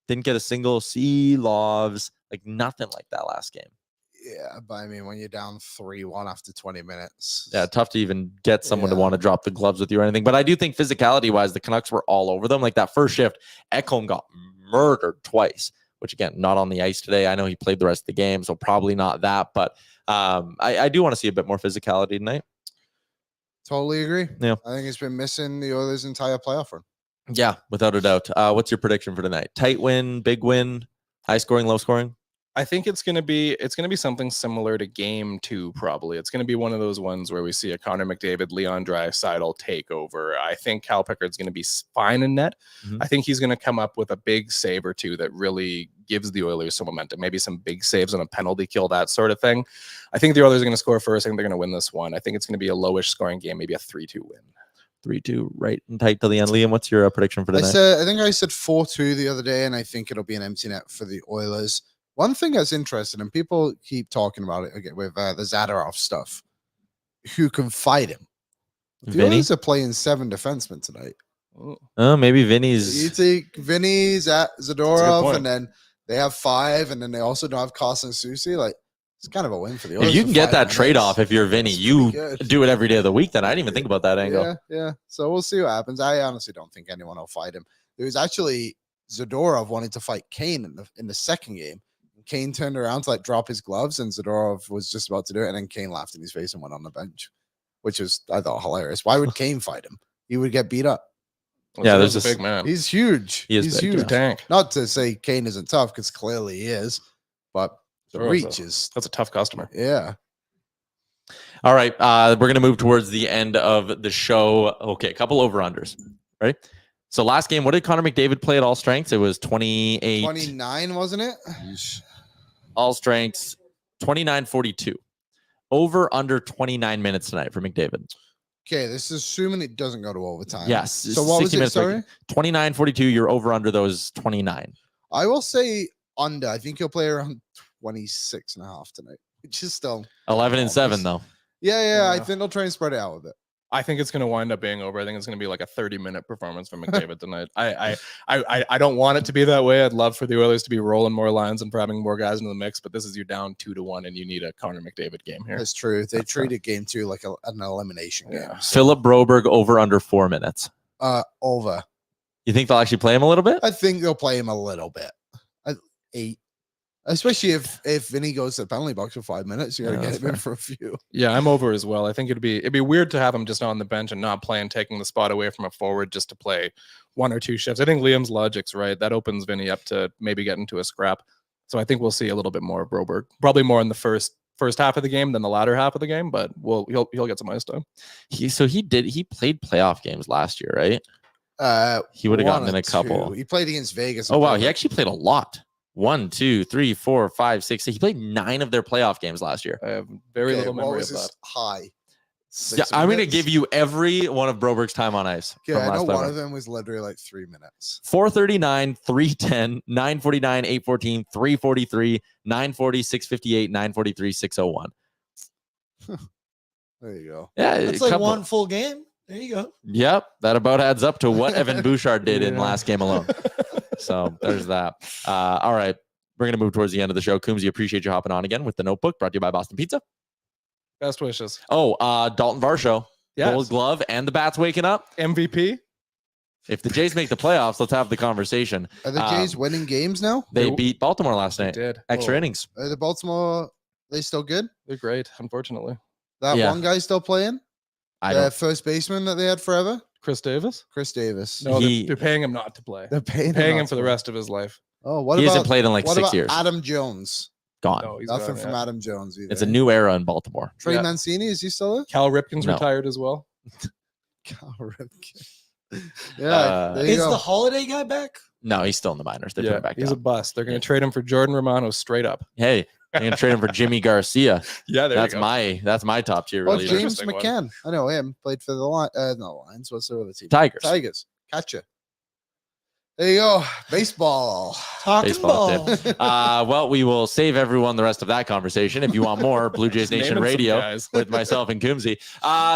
Speaker 3: Didn't get a single loves, like nothing like that last game.
Speaker 4: Yeah, but I mean, when you're down 3-1 after 20 minutes.
Speaker 3: Yeah, tough to even get someone to want to drop the gloves with you or anything. But I do think physicality-wise, the Canucks were all over them. Like that first shift, Ekholm got murdered twice, which again, not on the ice today. I know he played the rest of the game, so probably not that. But I do want to see a bit more physicality tonight.
Speaker 4: Totally agree.
Speaker 3: Yeah.
Speaker 4: I think it's been missing the Oilers' entire playoff run.
Speaker 3: Yeah, without a doubt. What's your prediction for tonight? Tight win, big win, high scoring, low scoring?
Speaker 8: I think it's gonna be something similar to game 2. Probably it's gonna be one of those ones where we see a Connor McDavid, Leon Draisaitl takeover. I think Cal Pickard's gonna be fine in net.
Speaker 3: Mm-hmm.
Speaker 8: I think he's gonna come up with a big save or two that really gives the Oilers some momentum. Maybe some big saves on a penalty kill, that sort of thing. I think the Oilers are gonna score first. I think they're gonna win this one. I think it's gonna be a lowish scoring game, maybe a 3-2 win.
Speaker 3: 3-2, right and tight till the end. Liam, what's your prediction for tonight?
Speaker 4: I think I said 4-2 the other day, and I think it'll be an empty net for the Oilers. One thing that's interesting, and people keep talking about it again with the Zadorov stuff, who can fight him? The Oilers are playing 7 defensemen tonight.
Speaker 3: Oh, maybe Vinny's.
Speaker 4: You take Vinny, Zadorov, and then they have 5, and then they also don't have Carson Soucy. Like, it's kind of a win for the Oilers.
Speaker 3: If you can get that trade off, if you're Vinny, you do it every day of the week. Then I didn't even think about that angle.
Speaker 4: Yeah. So we'll see what happens. I honestly don't think anyone will fight him. There was actually Zadorov wanted to fight Kane in the second game. Kane turned around to drop his gloves, and Zadorov was just about to do it, and then Kane laughed in his face and went on the bench, which was, I thought, hilarious. Why would Kane fight him? He would get beat up.
Speaker 5: Yeah, there's a big man.
Speaker 4: He's huge. He's
Speaker 3: big,
Speaker 4: huge.
Speaker 5: Tank.
Speaker 4: Not to say Kane isn't tough, because clearly he is, but the reach is.
Speaker 8: That's a tough customer.
Speaker 4: Yeah.
Speaker 3: All right, we're going to move towards the end of the show. Okay, a couple over-unders. Ready? So last game, what did Connor McDavid play at all strengths? It was 28.
Speaker 4: 29, wasn't it?
Speaker 3: All strengths, 29-42. Over under 29 minutes tonight for McDavid.
Speaker 4: Okay, this is assuming it doesn't go to overtime.
Speaker 3: Yes.
Speaker 4: So what was it? Sorry?
Speaker 3: 29-42. You're over under those 29.
Speaker 4: I will say under. I think he'll play around 26 and a half tonight, which is still
Speaker 3: 11-7 though.
Speaker 4: Yeah. I think they'll try and spread it out with it.
Speaker 8: I think it's going to wind up being over. I think it's going to be like a 30-minute performance from McDavid tonight. I don't want it to be that way. I'd love for the Oilers to be rolling more lines and grabbing more guys into the mix, but this is you down 2-1, and you need a Connor McDavid game here.
Speaker 4: That's true. They treated game 2 like an elimination game. So.
Speaker 3: Philip Broberg over under 4 minutes.
Speaker 4: Over.
Speaker 3: You think they'll actually play him a little bit?
Speaker 4: I think they'll play him a little bit. 8. Especially if Vinny goes to the penalty box for 5 minutes, you got to get him in for a few.
Speaker 8: Yeah, I'm over as well. I think it'd be weird to have him just on the bench and not playing, taking the spot away from a forward just to play 1 or 2 shifts. I think Liam's logic's right. That opens Vinny up to maybe get into a scrap. So I think we'll see a little bit more of Broberg, probably more in the first half of the game than the latter half of the game, but he'll get some ice time.
Speaker 3: He played playoff games last year, right? He would have gotten in a couple.
Speaker 4: He played against Vegas.
Speaker 3: Oh wow, he actually played a lot. 1, 2, 3, 4, 5, 6. He played 9 of their playoff games last year.
Speaker 8: I have very little memory
Speaker 4: of that. High. 6
Speaker 3: I'm going to
Speaker 4: minutes.
Speaker 3: give you every one of Broberg's time on ice.
Speaker 4: Yeah,
Speaker 3: from
Speaker 4: I know
Speaker 3: last
Speaker 4: one
Speaker 3: November.
Speaker 4: of them was literally like 3 minutes.
Speaker 3: 439, 310, 949, 814, 343, 940, 658, 943, 601.
Speaker 4: There you go.
Speaker 3: Yeah,
Speaker 6: That's
Speaker 3: a
Speaker 6: like
Speaker 3: couple-
Speaker 6: one full game. There you go.
Speaker 3: Yep, that about adds up to what Evan Bouchard did in
Speaker 8: Yeah.
Speaker 3: last game alone. So there's that. All right, we're gonna move towards the end of the show. Coombsy, appreciate you hopping on again with the Notebook, brought to you by Boston Pizza.
Speaker 8: Best wishes.
Speaker 3: Oh, Dalton Varsho,
Speaker 8: Yes.
Speaker 3: Gold Glove, and the Bats waking up.
Speaker 8: MVP.
Speaker 3: If the Jays make the playoffs, let's have the conversation.
Speaker 4: Are the Jays winning games now?
Speaker 3: They beat Baltimore last
Speaker 8: They
Speaker 3: night.
Speaker 8: did.
Speaker 3: Extra
Speaker 4: Oh.
Speaker 3: innings.
Speaker 4: Are the Baltimore, they still good?
Speaker 8: They're great, unfortunately.
Speaker 4: That
Speaker 3: Yeah.
Speaker 4: one guy still playing?
Speaker 3: I
Speaker 4: The
Speaker 3: don't.
Speaker 4: first baseman that they had forever?
Speaker 8: Chris Davis?
Speaker 4: Chris Davis.
Speaker 8: No,
Speaker 3: He-
Speaker 8: they're paying him not to play.
Speaker 4: They're paying
Speaker 8: Paying
Speaker 4: not
Speaker 8: him for
Speaker 4: to
Speaker 8: the
Speaker 4: play.
Speaker 8: rest of his life.
Speaker 4: Oh, what
Speaker 3: He
Speaker 4: about
Speaker 3: hasn't played in like
Speaker 4: what
Speaker 3: 6
Speaker 4: about
Speaker 3: years.
Speaker 4: Adam Jones?
Speaker 3: Gone.
Speaker 8: No, he's
Speaker 4: Nothing
Speaker 8: gone,
Speaker 4: from
Speaker 8: yeah.
Speaker 4: Adam Jones either.
Speaker 3: It's a new era in Baltimore.
Speaker 4: Trey
Speaker 8: Yeah.
Speaker 4: Mancini, is he still there?
Speaker 8: Cal Ripken's
Speaker 3: No.
Speaker 8: retired as well.
Speaker 4: Cal Ripken. Yeah, there you
Speaker 6: Is
Speaker 4: go.
Speaker 6: the holiday guy back?
Speaker 3: No, he's still in the minors. They put
Speaker 8: Yeah,
Speaker 3: him back
Speaker 8: he's a
Speaker 3: down.
Speaker 8: bust. They're going
Speaker 3: Yeah.
Speaker 8: to trade him for Jordan Romano straight up.
Speaker 3: Hey, I'm gonna trade him for Jimmy Garcia.
Speaker 8: Yeah,
Speaker 3: That's my top tier
Speaker 4: Oh,
Speaker 3: reliever.
Speaker 4: James
Speaker 8: Interesting one.
Speaker 4: McCann. I know him. Played for the Lions. What's the other team?
Speaker 3: Tigers.
Speaker 4: Tigers. Gotcha. There you go. Baseball.
Speaker 6: Talking
Speaker 3: Baseball
Speaker 6: ball.
Speaker 3: Well, we will save everyone the rest of that conversation. If you want more, Blue Jays
Speaker 8: Naming
Speaker 3: Nation
Speaker 8: some
Speaker 3: Radio
Speaker 8: guys.
Speaker 3: with myself and Coombsy.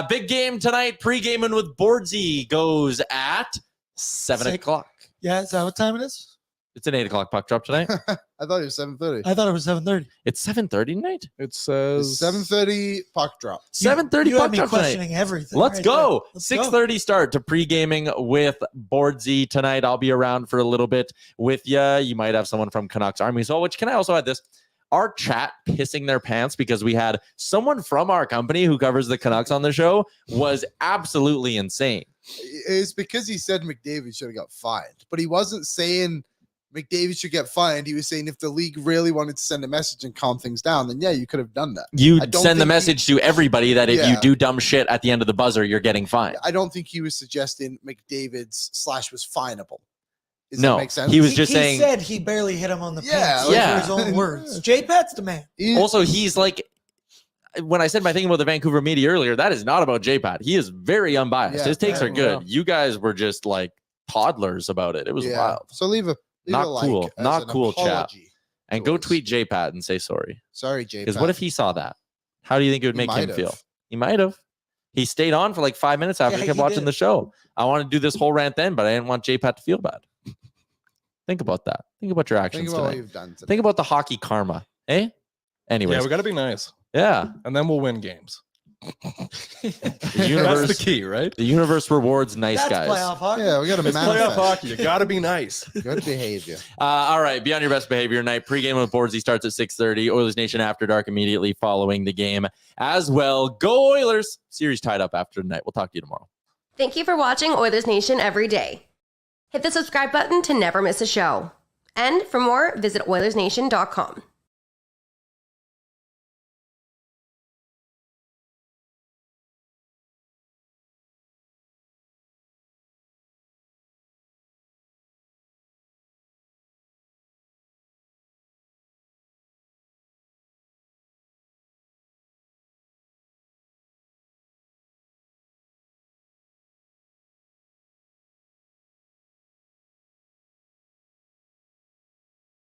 Speaker 3: Big game tonight. Pre-gaming with Boardsy goes at 7
Speaker 6: Six.
Speaker 3: o'clock.
Speaker 6: Yeah, is that what time it is?
Speaker 3: It's an 8 o'clock puck drop tonight.
Speaker 4: I thought it was 7:30.
Speaker 6: I thought it was 7:30.
Speaker 3: It's 7:30 tonight.
Speaker 8: It says
Speaker 4: 7:30 puck drop.
Speaker 3: 7:30
Speaker 6: You had
Speaker 3: puck
Speaker 6: me
Speaker 3: drop tonight.
Speaker 6: questioning everything.
Speaker 3: Let's
Speaker 6: right
Speaker 3: go.
Speaker 6: there. Let's
Speaker 3: 6:30 start to pre-gaming with Boardsy tonight. I'll be around for a little bit with you. You might have someone from Canucks Army. So, which can I also add this? Our chat pissing their pants because we had someone from our company who covers the Canucks on the show was absolutely insane.
Speaker 4: It's because he said McDavid should have got fined, but he wasn't saying McDavid should get fined. He was saying if the league really wanted to send a message and calm things down, then yeah, you could have done that.
Speaker 3: You
Speaker 4: I don't
Speaker 3: send the
Speaker 4: think
Speaker 3: message to everybody that if you
Speaker 4: Yeah.
Speaker 3: do dumb shit at the end of the buzzer, you're getting fined.
Speaker 4: I don't think he was suggesting McDavid's slash was finable. Does
Speaker 3: No,
Speaker 4: that make sense?
Speaker 3: he was just saying.
Speaker 6: said he barely hit him on the
Speaker 4: Yeah,
Speaker 6: pants.
Speaker 3: like-
Speaker 6: Yeah, his own words. J Pat's the man.
Speaker 3: Also, he's like, when I said my thing about the Vancouver media earlier, that is not about J-Pat. He is very unbiased.
Speaker 4: Yeah,
Speaker 3: His takes are
Speaker 8: yeah.
Speaker 3: good. You guys were just like toddlers about it. It was wild.
Speaker 4: So leave a
Speaker 3: Not
Speaker 4: like
Speaker 3: cool.
Speaker 4: as
Speaker 3: Not
Speaker 4: an
Speaker 3: cool, chat.
Speaker 4: apology.
Speaker 3: And
Speaker 4: It
Speaker 3: go
Speaker 4: was.
Speaker 3: tweet J-Pat and say sorry.
Speaker 4: Sorry, Jay.
Speaker 3: Because what if he saw that? How do you think it would make him feel? He might have. He stayed on for like 5 minutes after
Speaker 6: Yeah,
Speaker 3: he kept
Speaker 6: he
Speaker 3: watching
Speaker 6: did.
Speaker 3: the show. I want to do this whole rant then, but I didn't want J-Pat to feel bad. Think about that. Think about your actions
Speaker 4: Think about what
Speaker 3: today.
Speaker 4: you've done today.
Speaker 3: Think about the hockey karma. Eh? Anyways.
Speaker 8: yeah, we got to be nice,
Speaker 3: Yeah.
Speaker 8: and then we'll win games.
Speaker 3: The
Speaker 8: That's the
Speaker 3: universe,
Speaker 8: key, right?
Speaker 3: the universe rewards nice
Speaker 6: That's
Speaker 3: guys.
Speaker 6: playoff hockey.
Speaker 4: Yeah, we got to
Speaker 8: It's playoff
Speaker 4: manifest.
Speaker 8: hockey. You got to be nice.
Speaker 4: Good behavior.
Speaker 3: All right, be on your best behavior tonight. Pre-game with Boardsy starts at 6:30. Oilers Nation After Dark immediately following the game as well. Go Oilers! Series tied up after tonight. We'll talk to you tomorrow.
Speaker 1: Thank you for watching Oilers Nation Every Day. Hit the subscribe button to never miss a show. And for more, visit OilersNation.com.